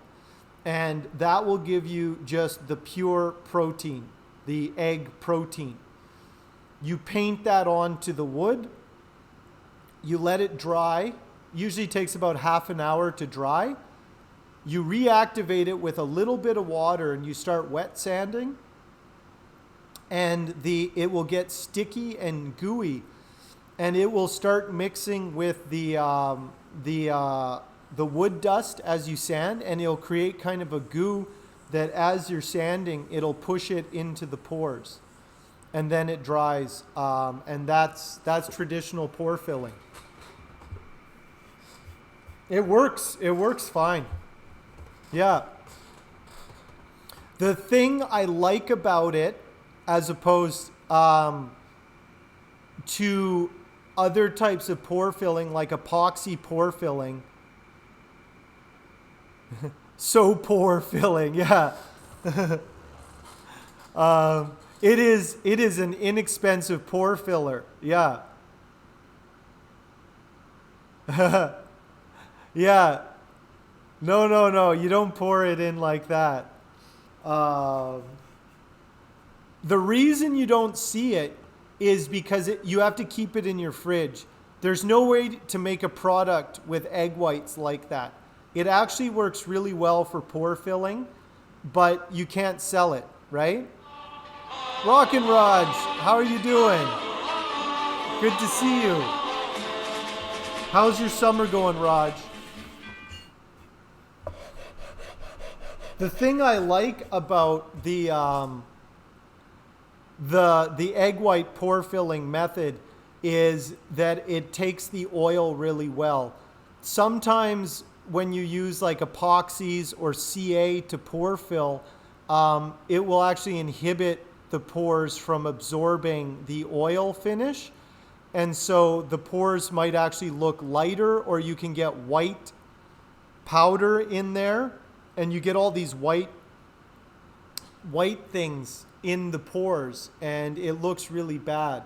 And that will give you just the pure protein, the egg protein. You paint that onto the wood. You let it dry. Usually takes about half an hour to dry. You reactivate it with a little bit of water and you start wet sanding. And it will get sticky and gooey. And it will start mixing with the wood dust as you sand, and it'll create kind of a goo that as you're sanding, it'll push it into the pores. And then it dries. And that's traditional pore filling. It works. It works fine. Yeah. The thing I like about it, as opposed to other types of pore filling, like epoxy pore filling, so pore filling, yeah. It is an inexpensive pore filler, yeah. Yeah. No. You don't pour it in like that. The reason you don't see it is because you have to keep it in your fridge. There's no way to make a product with egg whites like that. It actually works really well for pore filling, but you can't sell it, right? Rockin' Raj, how are you doing? Good to see you. How's your summer going, Raj? The thing I like about the egg white pore filling method is that it takes the oil really well. Sometimes when you use like epoxies or CA to pore fill, it will actually inhibit the pores from absorbing the oil finish. And so the pores might actually look lighter, or you can get white powder in there and you get all these white things in the pores and it looks really bad.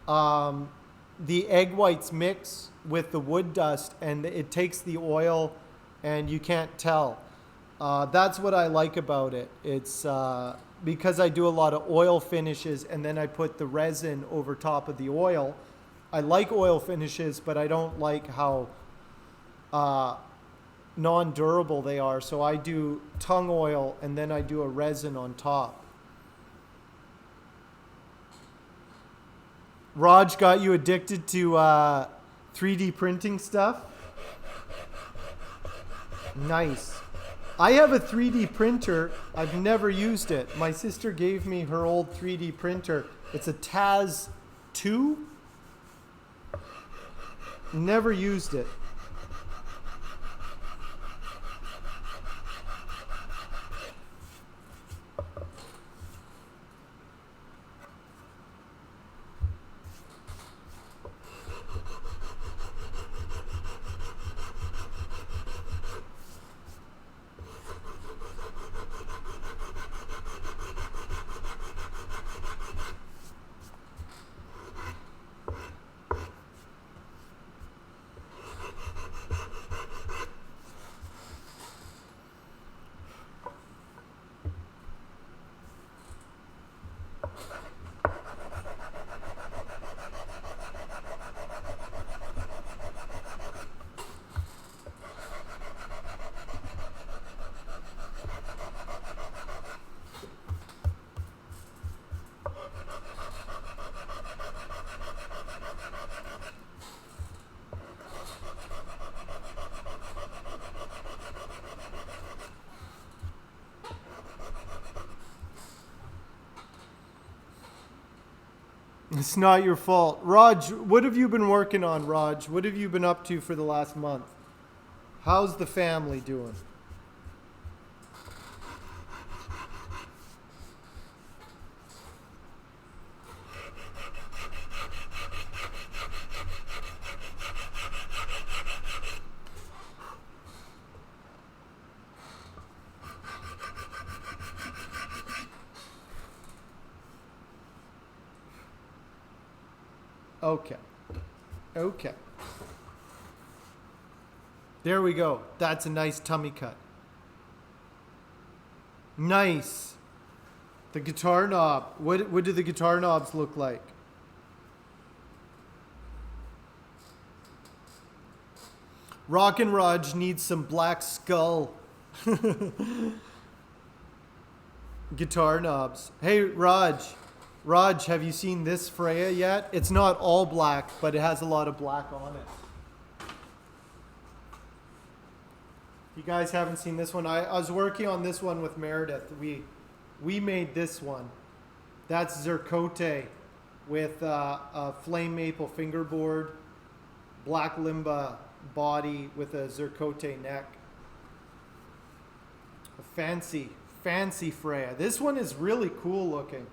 The egg whites mix with the wood dust and it takes the oil and you can't tell. That's what I like about it. It's because I do a lot of oil finishes and then I put the resin over top of the oil. I like oil finishes, but I don't like how non-durable they are. So I do tung oil and then I do a resin on top. Raj got you addicted to 3D printing stuff? Nice. I have a 3D printer. I've never used it. My sister gave me her old 3D printer. It's a Taz 2. Never used it. It's not your fault. Raj, what have you been working on, Raj? What have you been up to for the last month? How's the family doing? Okay. There we go. That's a nice tummy cut. Nice. The guitar knob. What do the guitar knobs look like? Rockin' Raj needs some Black Skull guitar knobs. Hey, Raj. Raj, have you seen this Freya yet? It's not all black, but it has a lot of black on it. You guys haven't seen this one? I was working on this one with Meredith. We made this one. That's Zercote with a flame maple fingerboard, black limba body with a Zercote neck. A fancy Freya. This one is really cool looking.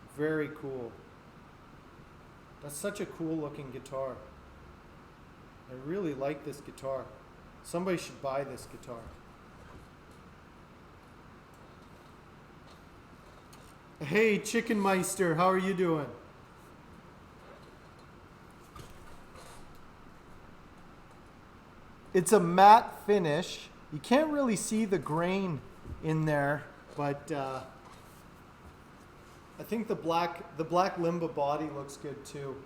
It's very cool. That's such a cool looking guitar. I really like this guitar. Somebody should buy this guitar. Hey, Chicken Meister, how are you doing? It's a matte finish. You can't really see the grain in there, but I think the black limba body looks good too.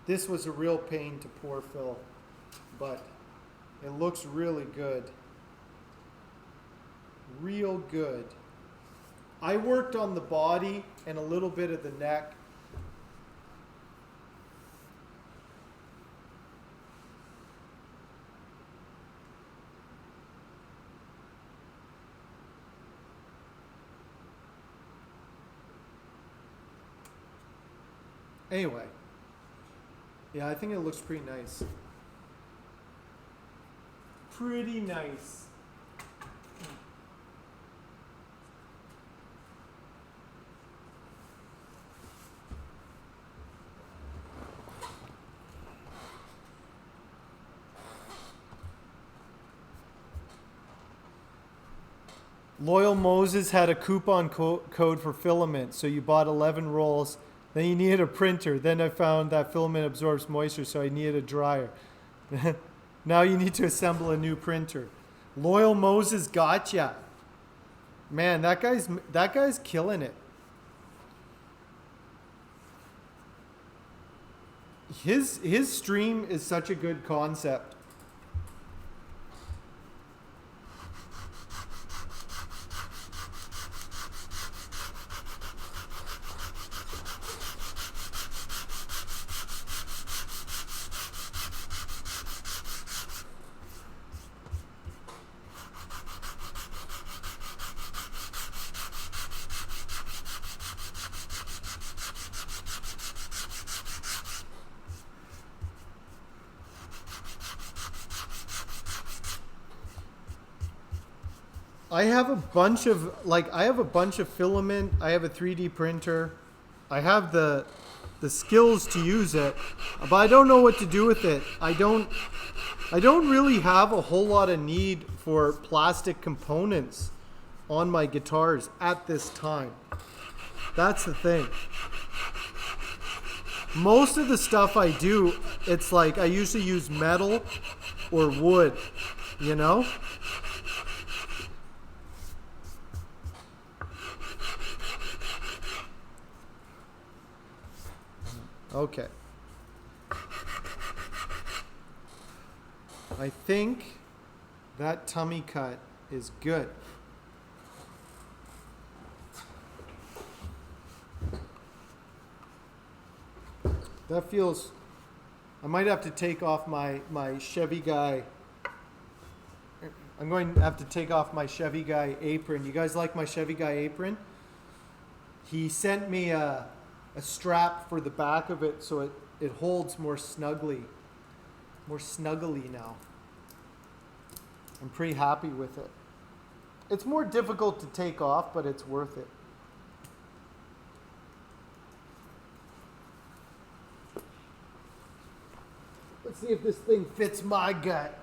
This was a real pain to pour fill, but it looks really good. Real good. I worked on the body and a little bit of the neck. Anyway, yeah, I think it looks pretty nice. Pretty nice. Loyal Moses had a coupon code for filament, so you bought 11 rolls. Then you needed a printer. Then I found that filament absorbs moisture, so I needed a dryer. Now you need to assemble a new printer. Loyal Moses gotcha. Man, that guy's killing it. His stream is such a good concept. I have a bunch of filament. I have a 3D printer. I have the skills to use it, but I don't know what to do with it. I don't really have a whole lot of need for plastic components on my guitars at this time. That's the thing. Most of the stuff I do, it's like I usually use metal or wood, you know? Okay. I think that tummy cut is good. That feels... I might have to take off my Chevy Guy. I'm going to have to take off my Chevy Guy apron. You guys like my Chevy Guy apron? He sent me a strap for the back of it so it holds more snuggly now. I'm pretty happy with it. It's more difficult to take off, but it's worth it. Let's see if this thing fits my gut.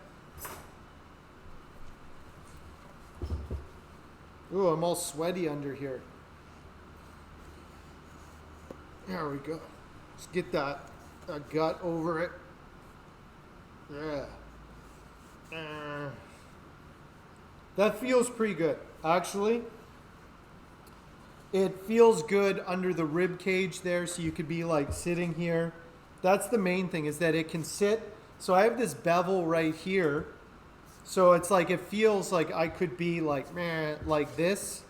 Ooh, I'm all sweaty under here. There we go. Just get that gut over it. Yeah. That feels pretty good. Actually, it feels good under the rib cage there, so you could be like sitting here. That's the main thing, is that it can sit. So I have this bevel right here. So it's like, it feels like I could be like, meh, like this.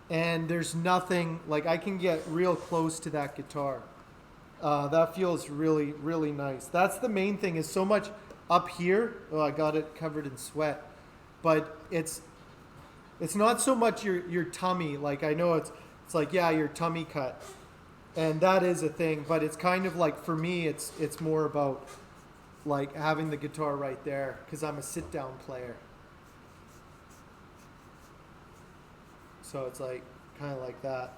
And there's nothing, like I can get real close to that guitar. That feels really, really nice. That's the main thing, is so much up here. Oh, I got it covered in sweat. But it's not so much your tummy. Like I know it's like, yeah, your tummy cut. And that is a thing, but it's kind of like, for me, it's more about like having the guitar right there, because I'm a sit down player. So it's like kind of like that.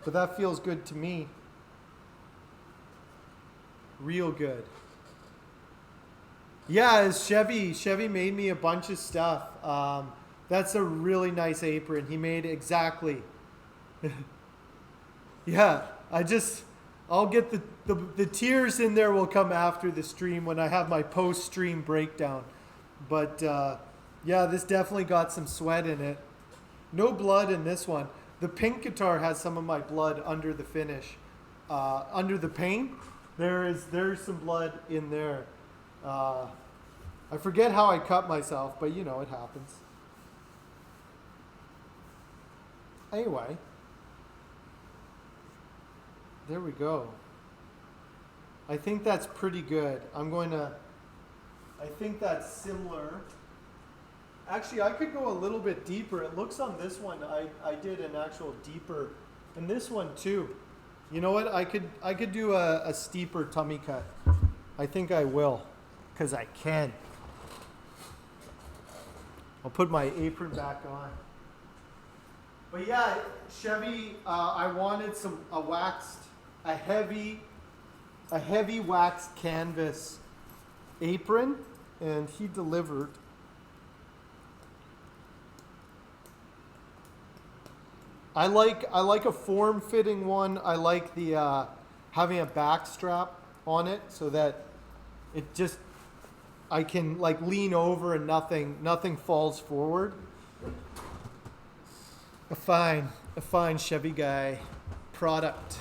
But that feels good to me. Real good. Yeah, Chevy made me a bunch of stuff. That's a really nice apron. He made exactly. Yeah, I'll get the tears in there will come after the stream when I have my post-stream breakdown. But yeah, this definitely got some sweat in it. No blood in this one. The pink guitar has some of my blood under the finish. Under the paint, there's some blood in there. I forget how I cut myself, but you know, it happens. Anyway, there we go. I think that's pretty good. I think that's similar. Actually, I could go a little bit deeper. It looks on this one, I did an actual deeper, and this one too. You know what? I could do a steeper tummy cut. I think I will, because I can. I'll put my apron back on. But yeah, Chevy, I wanted a heavy waxed canvas apron, and he delivered. I like a form-fitting one. I like the having a back strap on it, so that it just, I can like lean over and nothing falls forward. A fine Chevy guy product.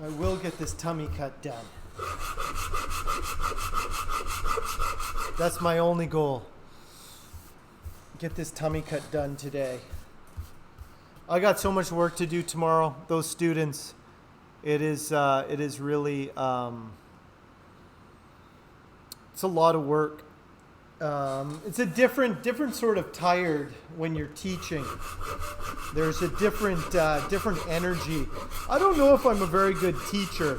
I will get this tummy cut done. That's my only goal. Get this tummy cut done today. I got so much work to do tomorrow. Those students, it is really, it's a lot of work. It's a different sort of tired when you're teaching. There's a different energy. I don't know if I'm a very good teacher.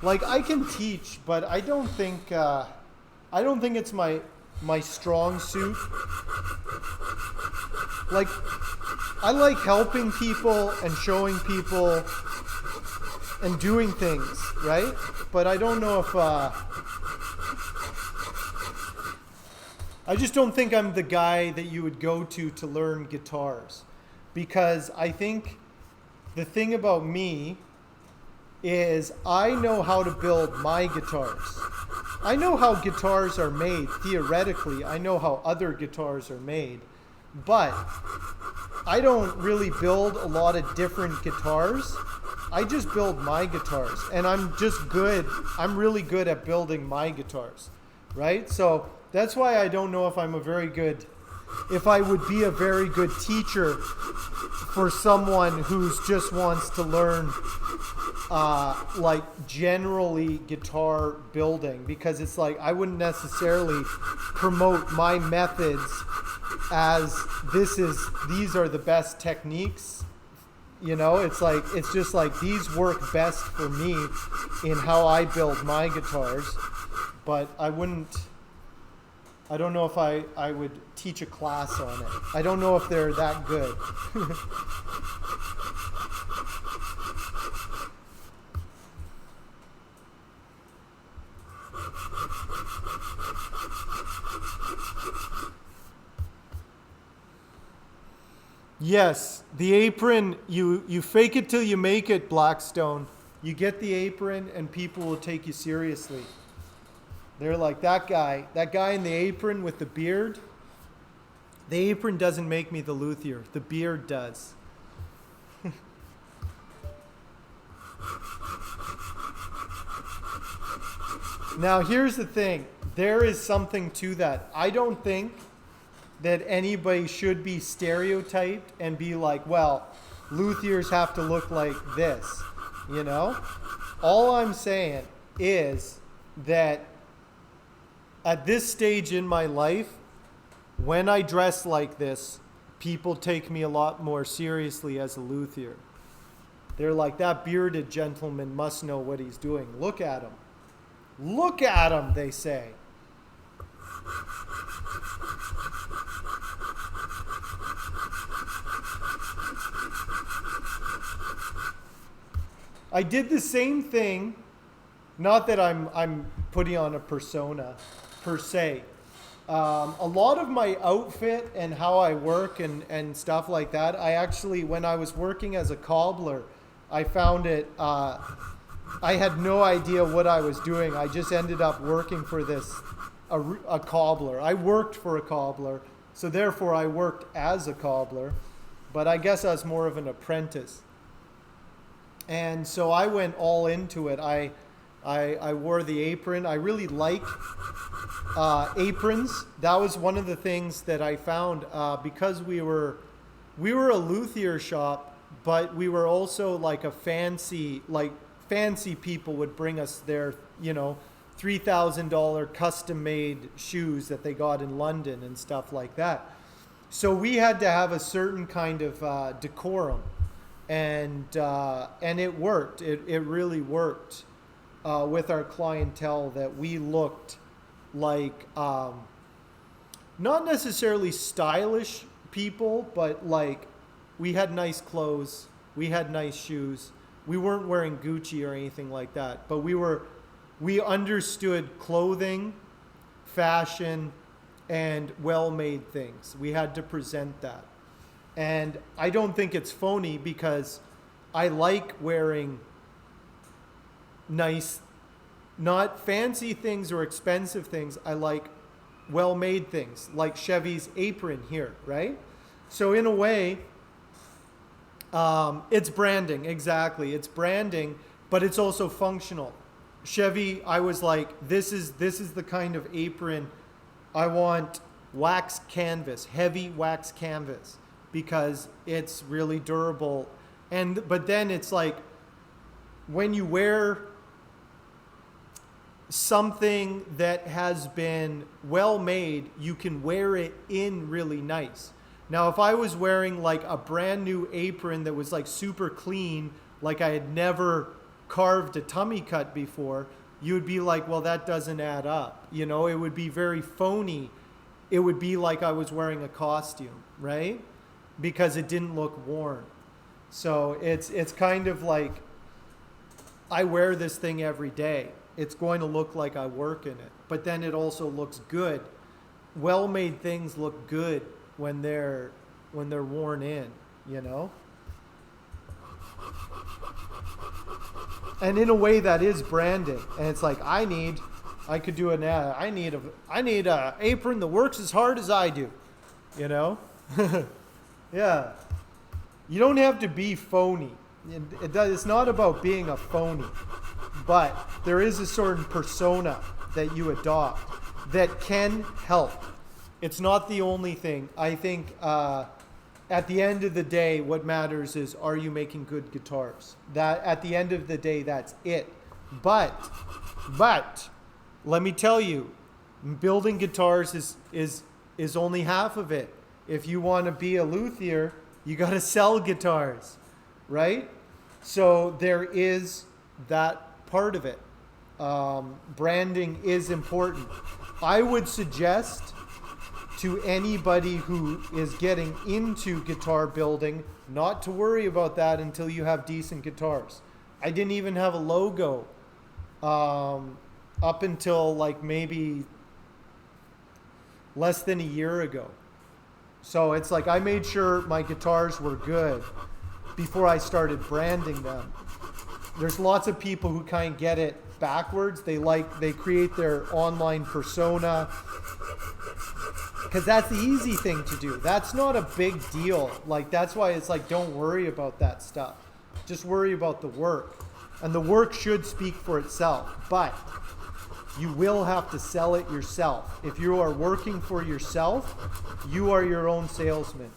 Like, I can teach, but I don't think it's my strong suit. Like, I like helping people and showing people and doing things, right? But I don't know if I just don't think I'm the guy that you would go to learn guitars, because I think the thing about me is I know how to build my guitars. I know how guitars are made theoretically. I know how other guitars are made, but I don't really build a lot of different guitars. I just build my guitars, and I'm really good at building my guitars, right? So that's why I don't know if I would be a very good teacher for someone who's just wants to learn like generally guitar building, because it's like I wouldn't necessarily promote my methods as these are the best techniques. You know, it's just like these work best for me in how I build my guitars, but I don't know if I would teach a class on it. I don't know if they're that good. Yes, the apron, you fake it till you make it, Blackstone. You get the apron and people will take you seriously. They're like, that guy in the apron with the beard, the apron doesn't make me the luthier. The beard does. Now, here's the thing. There is something to that. I don't think that anybody should be stereotyped and be like, well, luthiers have to look like this, you know? All I'm saying is that at this stage in my life, when I dress like this, people take me a lot more seriously as a luthier. They're like, that bearded gentleman must know what he's doing. Look at him. Look at him, they say. I did the same thing, not that I'm putting on a persona per se. A lot of my outfit and how I work and stuff like that, I actually, when I was working as a cobbler, I found it, I had no idea what I was doing. I just ended up working for a cobbler. I worked for a cobbler, so therefore I worked as a cobbler, but I guess I was more of an apprentice. And so I went all into it. I wore the apron. I really like aprons. That was one of the things that I found because we were a luthier shop, but we were also like fancy people would bring us their, $3,000 custom-made shoes that they got in London and stuff like that. So we had to have a certain kind of decorum. And it worked. It really worked with our clientele, that we looked like not necessarily stylish people, but like we had nice clothes, we had nice shoes. We weren't wearing Gucci or anything like that, but we understood clothing, fashion, and well-made things. We had to present that. And I don't think it's phony, because I like wearing nice, not fancy things or expensive things. I like well-made things, like Chevy's apron here, right? So in a way, it's branding, exactly. It's branding, but it's also functional. Chevy, I was like, this is the kind of apron I want. Wax canvas, heavy wax canvas, because it's really durable. But then it's like, when you wear something that has been well made, you can wear it in really nice. Now, if I was wearing like a brand new apron that was like super clean, like I had never carved a tummy cut before, you would be like, well, that doesn't add up. It would be very phony. It would be like I was wearing a costume, right? Because it didn't look worn. So it's kind of like, I wear this thing every day. It's going to look like I work in it, but then it also looks good. Well-made things look good when they're worn in, And in a way, that is branding. And it's like, I need a apron that works as hard as I do, Yeah. You don't have to be phony. It's not about being a phony, but there is a certain persona that you adopt that can help. It's not the only thing. I think at the end of the day, what matters is, are you making good guitars? That at the end of the day, that's it. But let me tell you, building guitars is only half of it. If you want to be a luthier, you got to sell guitars, right? So there is that part of it. Branding is important. I would suggest to anybody who is getting into guitar building not to worry about that until you have decent guitars. I didn't even have a logo up until like maybe less than a year ago. So it's like I made sure my guitars were good before I started branding them. There's lots of people who kind of get it backwards. They create their online persona because that's the easy thing to do. That's not a big deal. Like that's why it's like don't worry about that stuff. Just worry about the work. And the work should speak for itself. But you will have to sell it yourself. If you are working for yourself, you are your own salesman.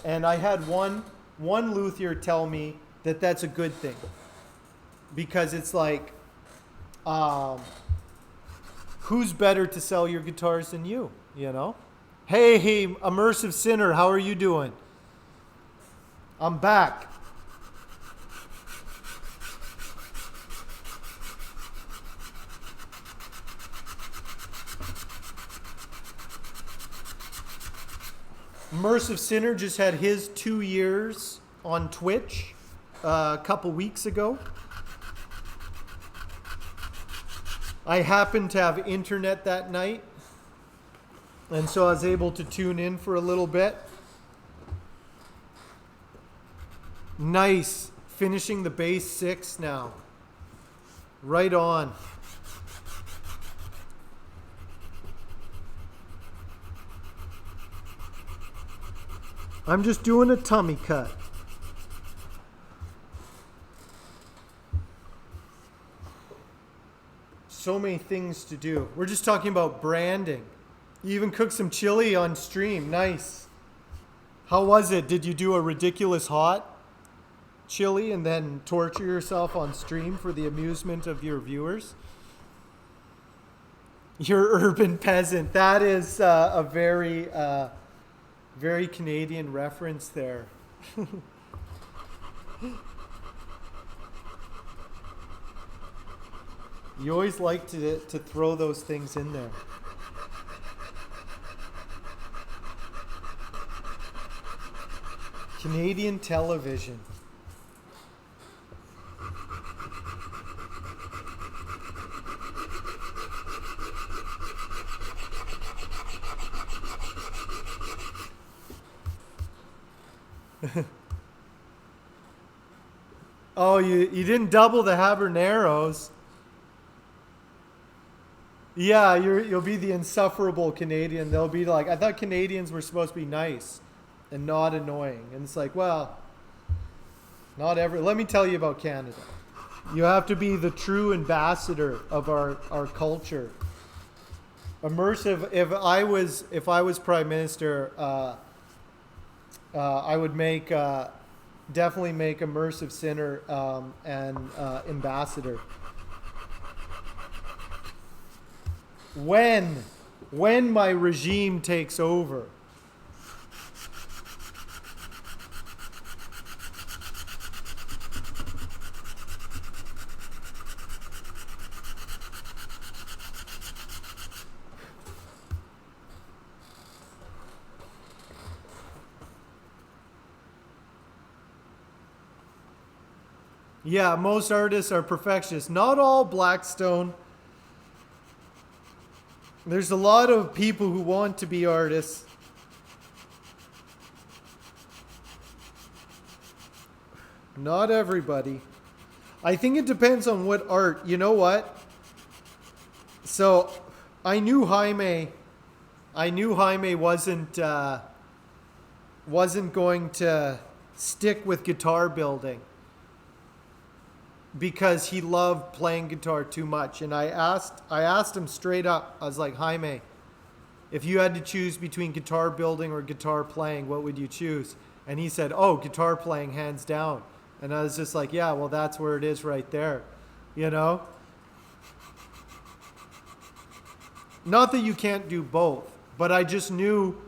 And I had one luthier tell me that that's a good thing. Because it's like, who's better to sell your guitars than you, you know? Hey, Immersive Sinner, how are you doing? I'm back. Immersive Sinner just had his 2 years on Twitch a couple weeks ago. I happened to have internet that night, and so I was able to tune in for a little bit. Nice. Finishing the bass 6 now. Right on. I'm just doing a tummy cut. So many things to do. We're just talking about branding. You even cooked some chili on stream. Nice. How was it? Did you do a ridiculous hot chili and then torture yourself on stream for the amusement of your viewers? You're urban peasant. That is a very... very Canadian reference there. You always like to throw those things in there. Canadian television. Oh, you didn't double the habaneros. Yeah, you'll be the insufferable Canadian. They'll be like, I thought Canadians were supposed to be nice and not annoying. And it's like, well, not every. Let me tell you about Canada. You have to be the true ambassador of our culture. Immersive. If I was Prime Minister, I would definitely make Immersive Sinner an ambassador. When my regime takes over. Yeah, most artists are perfectionists. Not all, Blackstone. There's a lot of people who want to be artists. Not everybody. I think it depends on what art. You know what? So, I knew Jaime wasn't wasn't going to stick with guitar building because he loved playing guitar too much. And I asked him straight up, I was like, Jaime, if you had to choose between guitar building or guitar playing, what would you choose? And he said, oh, guitar playing, hands down. And I was just like, yeah, well, that's where it is right there, you know? Not that you can't do both, but I just knew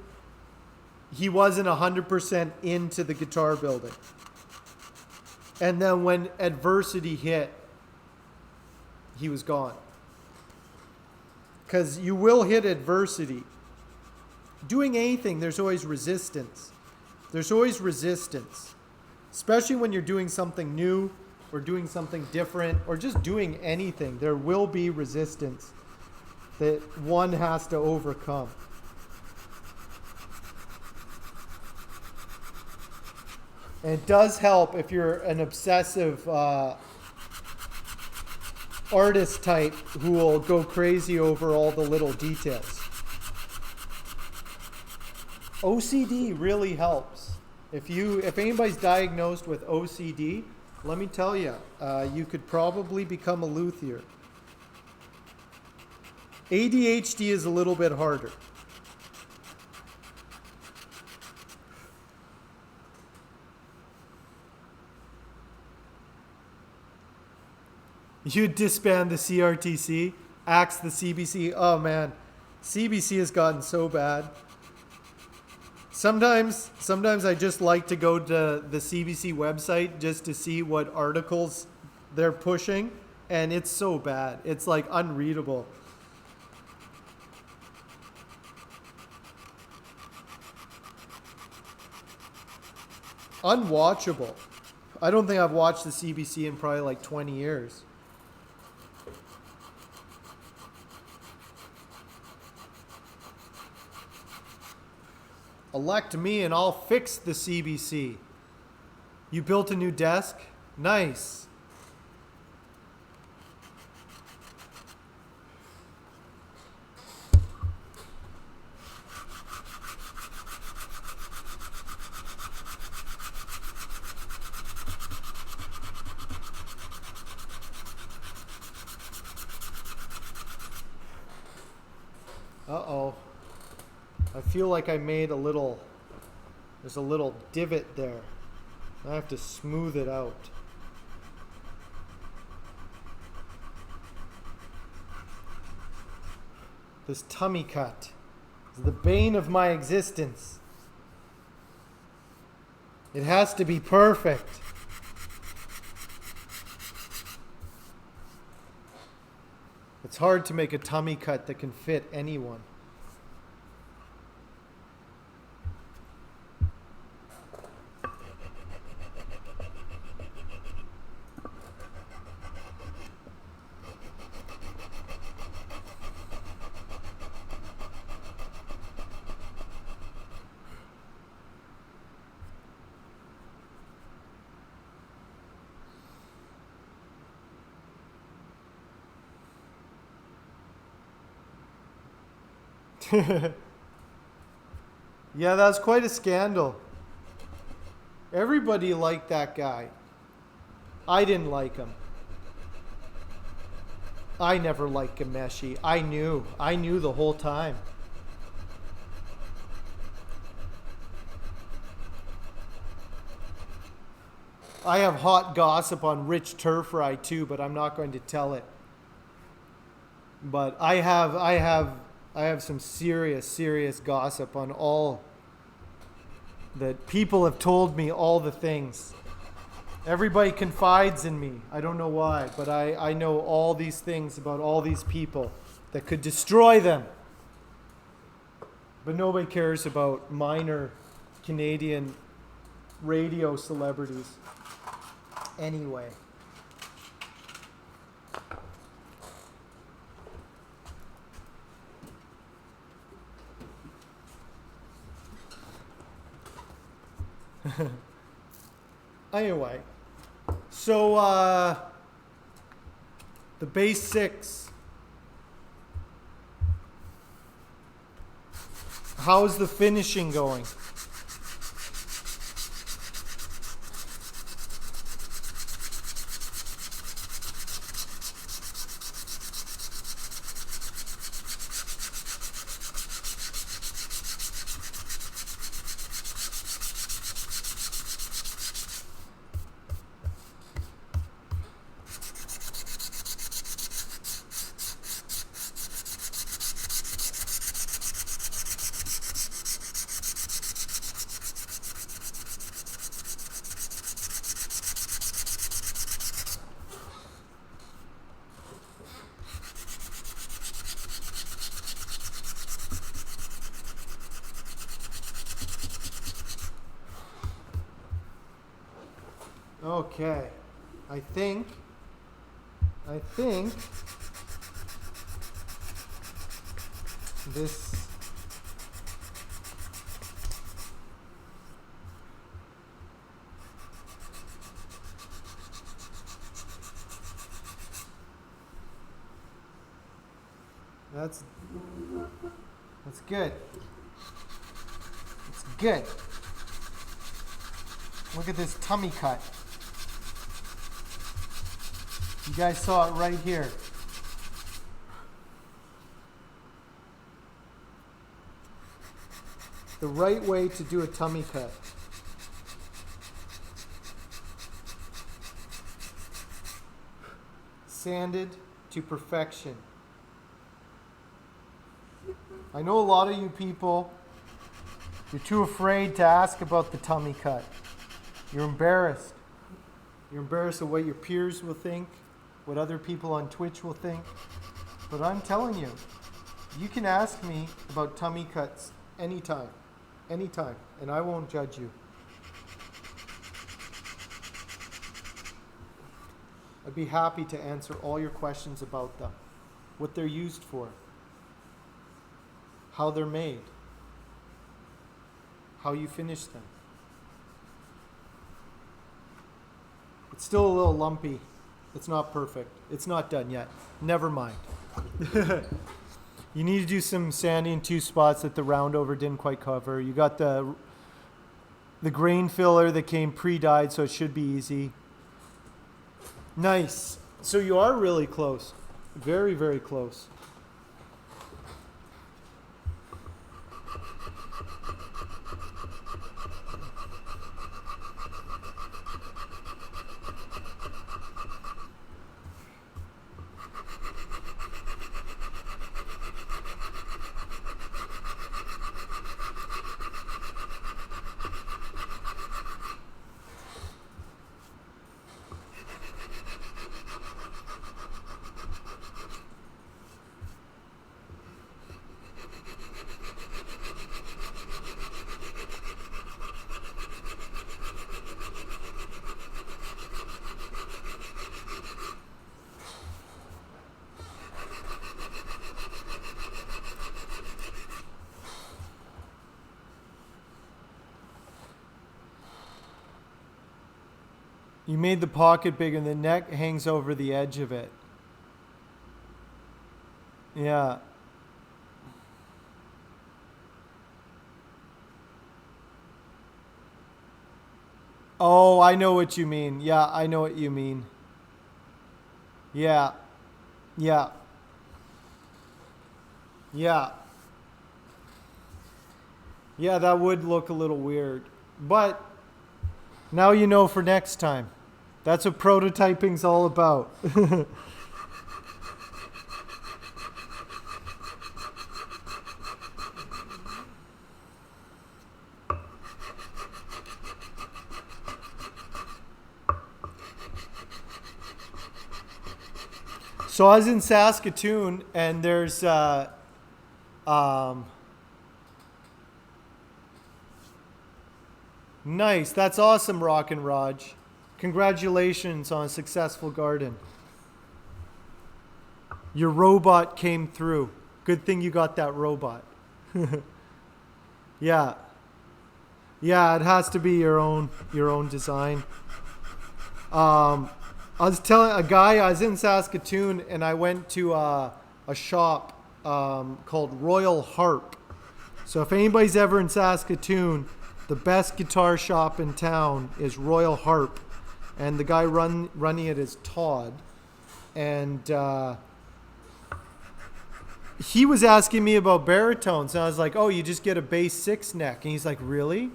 he wasn't 100% into the guitar building. And then when adversity hit, he was gone. Because you will hit adversity. Doing anything, there's always resistance. There's always resistance. Especially when you're doing something new or doing something different or just doing anything. There will be resistance that one has to overcome. And it does help if you're an obsessive artist type who will go crazy over all the little details. OCD really helps. If anybody's diagnosed with OCD, let me tell you, you could probably become a luthier. ADHD is a little bit harder. You disband the CRTC, axe the CBC. Oh man, CBC has gotten so bad. Sometimes I just like to go to the CBC website just to see what articles they're pushing, and it's so bad. It's like unreadable. Unwatchable. I don't think I've watched the CBC in probably like 20 years. Elect me and I'll fix the CBC. You built a new desk? Nice. Uh-oh. I feel like I made there's a little divot there. I have to smooth it out. This tummy cut is the bane of my existence. It has to be perfect. It's hard to make a tummy cut that can fit anyone. Yeah, that's quite a scandal. Everybody liked that guy. I didn't like him. I never liked Ghomeshi. I knew the whole time. I have hot gossip on Rich Turfry too, but I'm not going to tell it. But I have some serious gossip on all that people have told me all the things. Everybody confides in me. I don't know why, but I know all these things about all these people that could destroy them. But nobody cares about minor Canadian radio celebrities. Anyway. Anyway, so the bass 6. How's the finishing going? Okay. I think this that's good. It's good. Look at this tummy cut. You guys saw it right here. The right way to do a tummy cut. Sanded to perfection. I know a lot of you people, you're too afraid to ask about the tummy cut. You're embarrassed. You're embarrassed of what your peers will think, what other people on Twitch will think. But I'm telling you, you can ask me about tummy cuts anytime, and I won't judge you. I'd be happy to answer all your questions about them, what they're used for, how they're made, how you finish them. It's still a little lumpy. It's not perfect. It's not done yet. Never mind. You need to do some sanding in two spots that the round over didn't quite cover. You got the grain filler that came pre-dyed, so it should be easy. Nice. So you are really close. Very, very close. You made the pocket bigger and the neck hangs over the edge of it. Yeah. Oh, I know what you mean. Yeah, I know what you mean. Yeah. Yeah. Yeah. Yeah, that would look a little weird. But now you know for next time. That's what prototyping's all about. So I was in Saskatoon, and there's nice. That's awesome, Rock and Raj. Congratulations on a successful garden. Your robot came through. Good thing you got that robot. Yeah. Yeah, it has to be your own design. I was telling a guy, I was in Saskatoon, and I went to a shop called Royal Harp. So if anybody's ever in Saskatoon, the best guitar shop in town is Royal Harp. And the guy running it is Todd. And he was asking me about baritones. And I was like, oh, you just get a bass 6 neck. And he's like, really?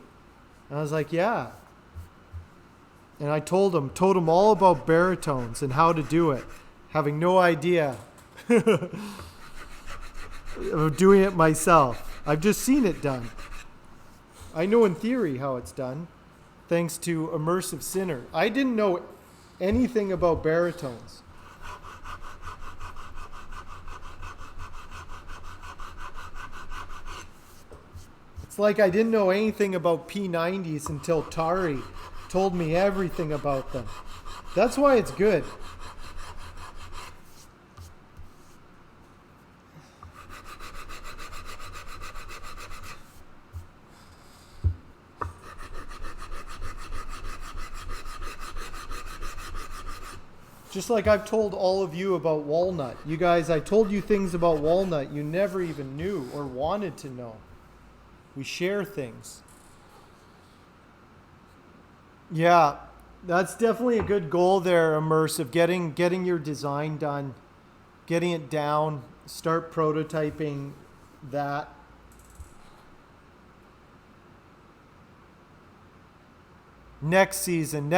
And I was like, yeah. And I told him all about baritones and how to do it, having no idea of doing it myself. I've just seen it done. I know in theory how it's done, thanks to Immersive Sinner. I didn't know anything about baritones. It's like I didn't know anything about P90s until Tari told me everything about them. That's why it's good. Just like I've told all of you about walnut. You guys, I told you things about walnut you never even knew or wanted to know. We share things. Yeah, that's definitely a good goal there, Immersive. Getting your design done, getting it down, start prototyping that. Next season,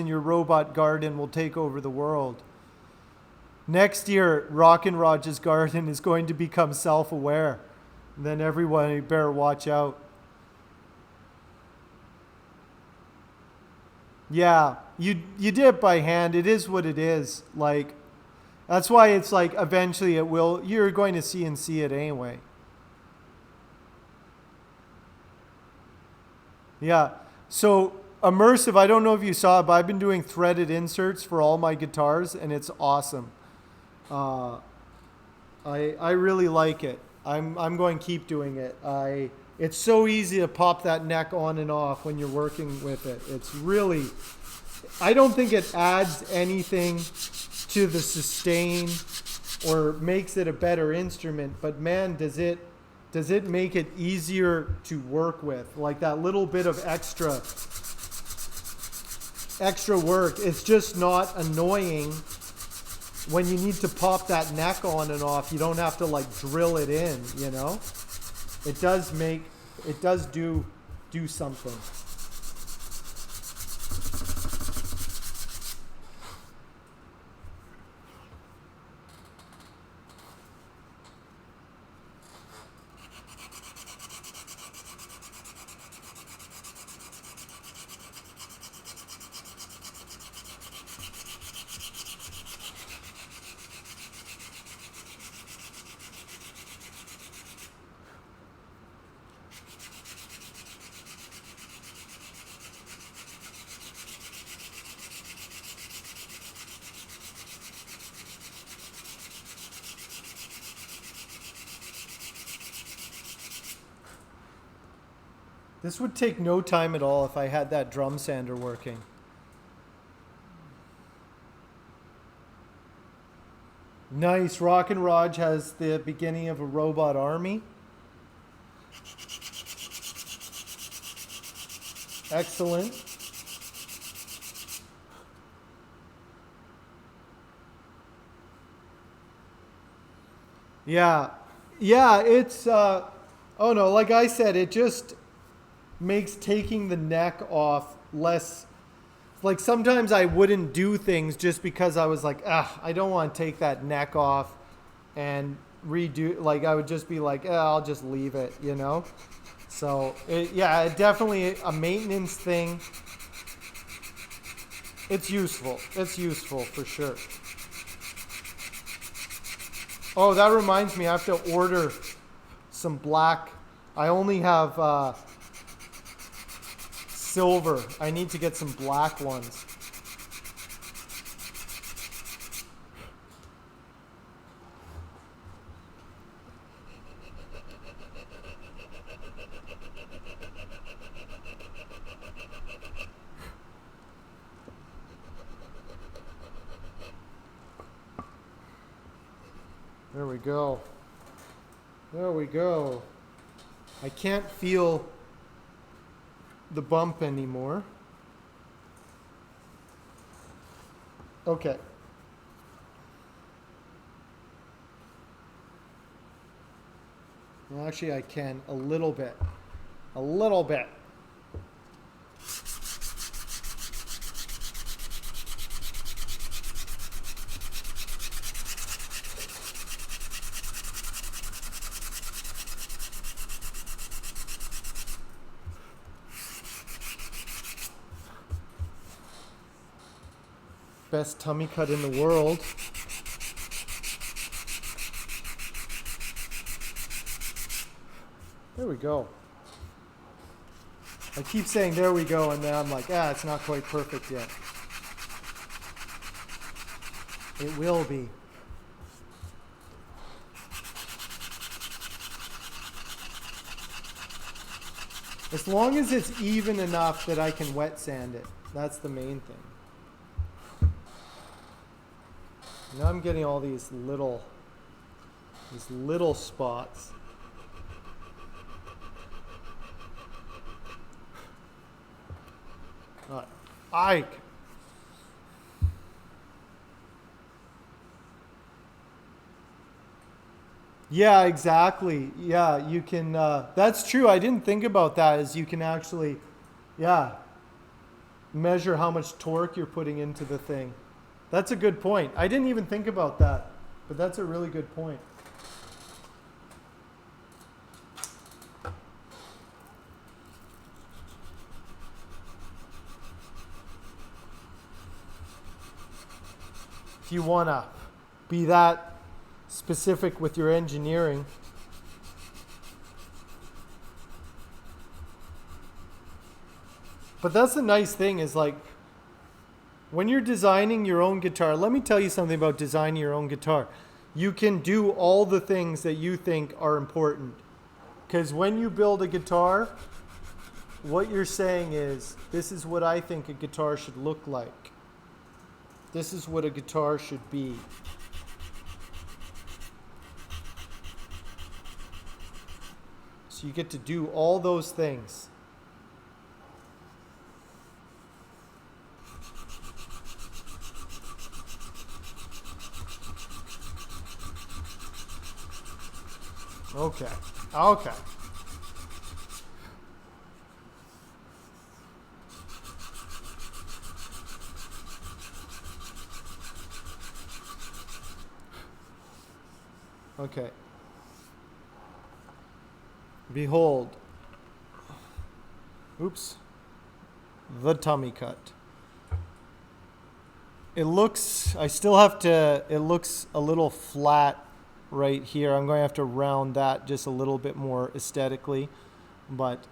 your robot garden will take over the world. Next year, Rockin' Raj's garden is going to become self-aware. And then everyone, you better watch out. Yeah, you did it by hand. It is what it is. Like, that's why it's like eventually it will. You're going to CNC it anyway. Yeah. So Immersive, I don't know if you saw it, but I've been doing threaded inserts for all my guitars, and it's awesome. I really like it. I'm going to keep doing it. It's so easy to pop that neck on and off when you're working with it. It's really, I don't think it adds anything to the sustain or makes it a better instrument, but man, does it make it easier to work with. Like that little bit of extra work. It's just not annoying when you need to pop that neck on and off. You don't have to like drill it in, you know? It does do something. This would take no time at all if I had that drum sander working. Nice. Rockin' Raj has the beginning of a robot army. Excellent. Yeah. Yeah, it's, oh no, like I said, it just makes taking the neck off less. Like sometimes I wouldn't do things just because I was like, I don't want to take that neck off and redo. Like I would just be like, I'll just leave it, you know? So it definitely a maintenance thing. It's useful. It's useful for sure. Oh, that reminds me, I have to order some black. I only have silver. I need to get some black ones. There we go. There we go. I can't feel the bump anymore. Okay. Well, actually, I can a little bit. A little bit. Best tummy cut in the world. There we go. I keep saying there we go, and then I'm like, it's not quite perfect yet. It will be. As long as it's even enough that I can wet sand it. That's the main thing. Now I'm getting all these little spots. Ike. Yeah, exactly. Yeah, you can, that's true. I didn't think about that, is you can actually, measure how much torque you're putting into the thing. That's a good point. I didn't even think about that, but that's a really good point. If you want to be that specific with your engineering. But that's the nice thing is like when you're designing your own guitar, let me tell you something about designing your own guitar. You can do all the things that you think are important. Because when you build a guitar, what you're saying is, this is what I think a guitar should look like. This is what a guitar should be. So you get to do all those things. Okay. Okay. Okay. Behold. Oops. The tummy cut. It looks, I still have to, it looks a little flat right here. I'm going to have to round that just a little bit more aesthetically, but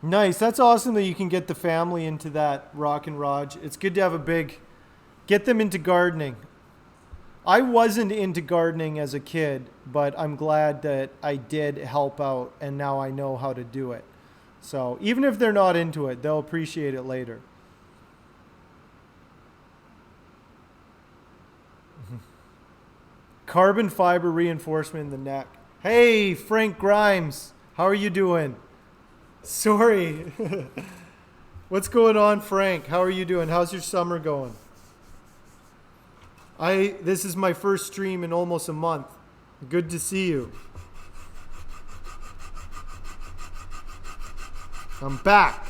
nice. That's awesome that you can get the family into that Rock and Raj. It's good to have get them into gardening. I wasn't into gardening as a kid, but I'm glad that I did help out and now I know how to do it. So even if they're not into it, they'll appreciate it later. Carbon fiber reinforcement in the neck. Hey, Frank Grimes. How are you doing? Sorry. What's going on, Frank? How are you doing? How's your summer going? This is my first stream in almost a month. Good to see you. I'm back.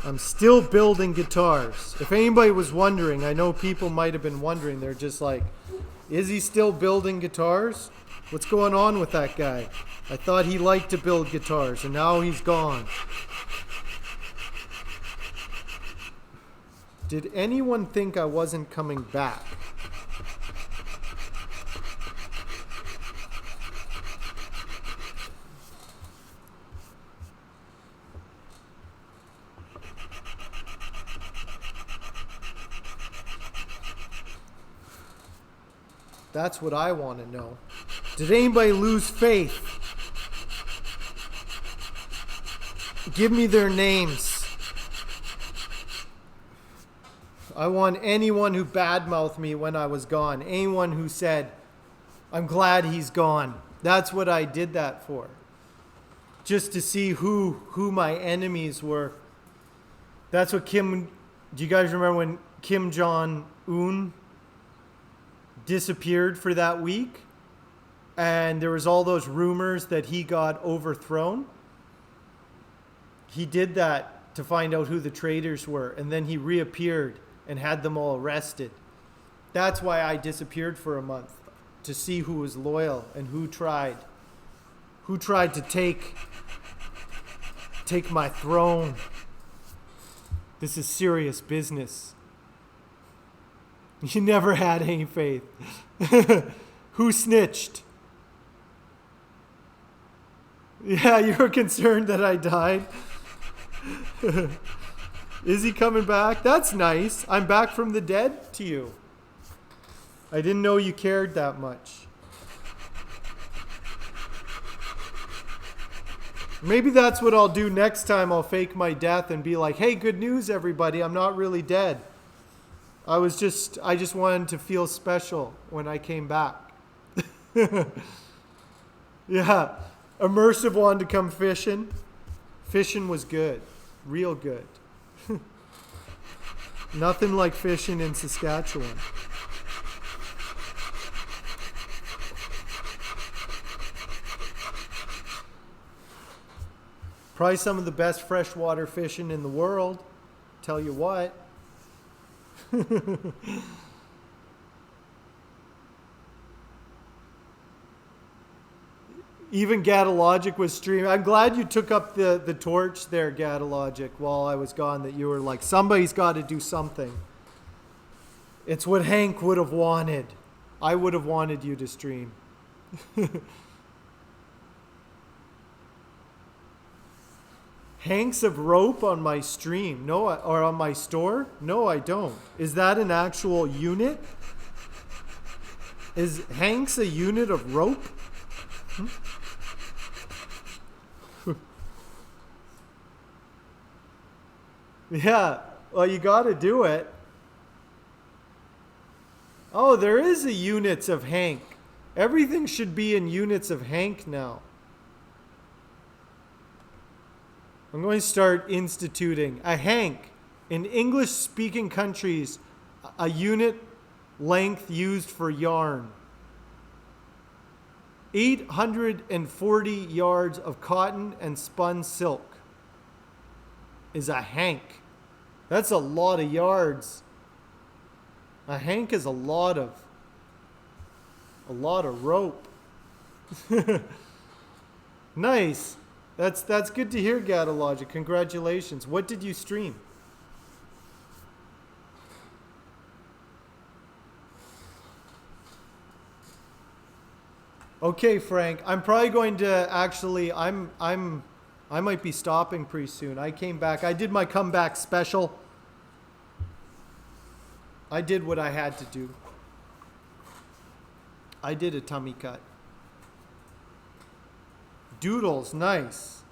I'm still building guitars. If anybody was wondering, I know people might have been wondering, they're just like, is he still building guitars? What's going on with that guy? I thought he liked to build guitars and now he's gone. Did anyone think I wasn't coming back? That's what I want to know. Did anybody lose faith? Give me their names. I want anyone who badmouthed me when I was gone. Anyone who said, I'm glad he's gone. That's what I did that for. Just to see who my enemies were. That's what do you guys remember when Kim Jong-un disappeared for that week? And there was all those rumors that he got overthrown. He did that to find out who the traitors were. And then he reappeared and had them all arrested. That's why I disappeared for a month. To see who was loyal and who tried to take my throne. This is serious business. You never had any faith. Who snitched? Yeah, you were concerned that I died. Is he coming back? That's nice. I'm back from the dead to you. I didn't know you cared that much. Maybe that's what I'll do next time. I'll fake my death and be like, hey, good news, everybody. I'm not really dead. I just wanted to feel special when I came back. Yeah. Immersive wanted to come fishing. Fishing was good. Real good. Nothing like fishing in Saskatchewan. Probably some of the best freshwater fishing in the world. Tell you what. Even Gatalogic was streaming. I'm glad you took up the torch there, Gatalogic, while I was gone, that you were like, somebody's got to do something. It's what Hank would have wanted. I would have wanted you to stream. Hanks of rope on my stream. No, or on my store? No, I don't. Is that an actual unit? Is Hanks a unit of rope? Yeah, well, you got to do it. Oh, there is a units of Hank. Everything should be in units of Hank now. I'm going to start instituting a Hank. In English-speaking countries, a unit length used for yarn. 840 yards of cotton and spun silk is a Hank. That's a lot of yards. A Hank is a lot of rope. Nice. That's good to hear, Gatalogic. Congratulations. What did you stream? Okay, Frank. I'm probably going to actually I might be stopping pretty soon. I came back. I did my comeback special. I did what I had to do. I did a tummy cut. Doodles, nice.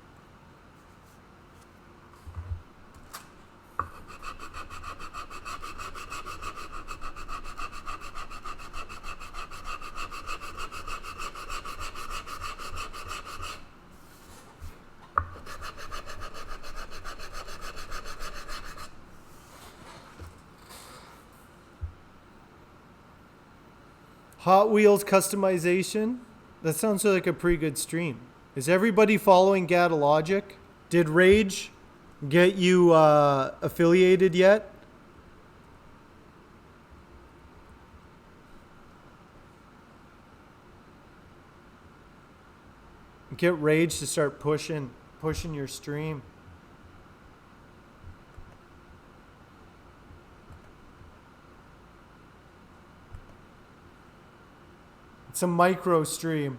Hot Wheels customization. That sounds like a pretty good stream. Is everybody following Gatalogic? Did Rage get you affiliated yet? Get Rage to start pushing your stream. It's a micro stream.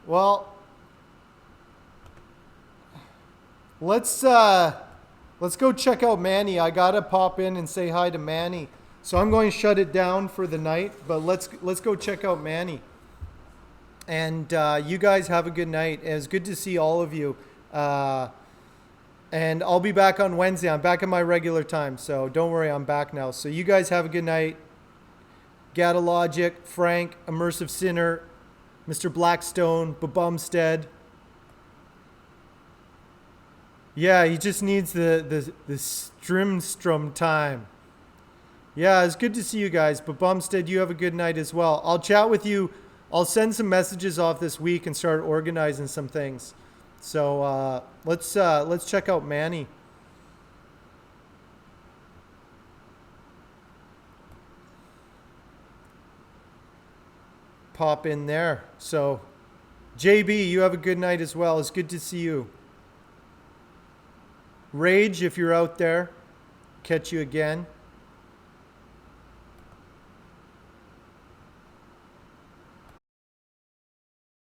Well, let's go check out Manny. I gotta pop in and say hi to Manny. So I'm going to shut it down for the night, but let's go check out Manny. And you guys have a good night. It was good to see all of you. And I'll be back on Wednesday. I'm back at my regular time, so don't worry, I'm back now. So you guys have a good night. Gatalogic, Frank, Immersive Sinner, Mr. Blackstone, Babumstead. Yeah, he just needs the strum time. Yeah, it's good to see you guys. Babumstead, you have a good night as well. I'll chat with you. I'll send some messages off this week and start organizing some things. So let's check out Manny. Pop in there. So JB, you have a good night as well. It's good to see you. Rage, if you're out there, catch you again.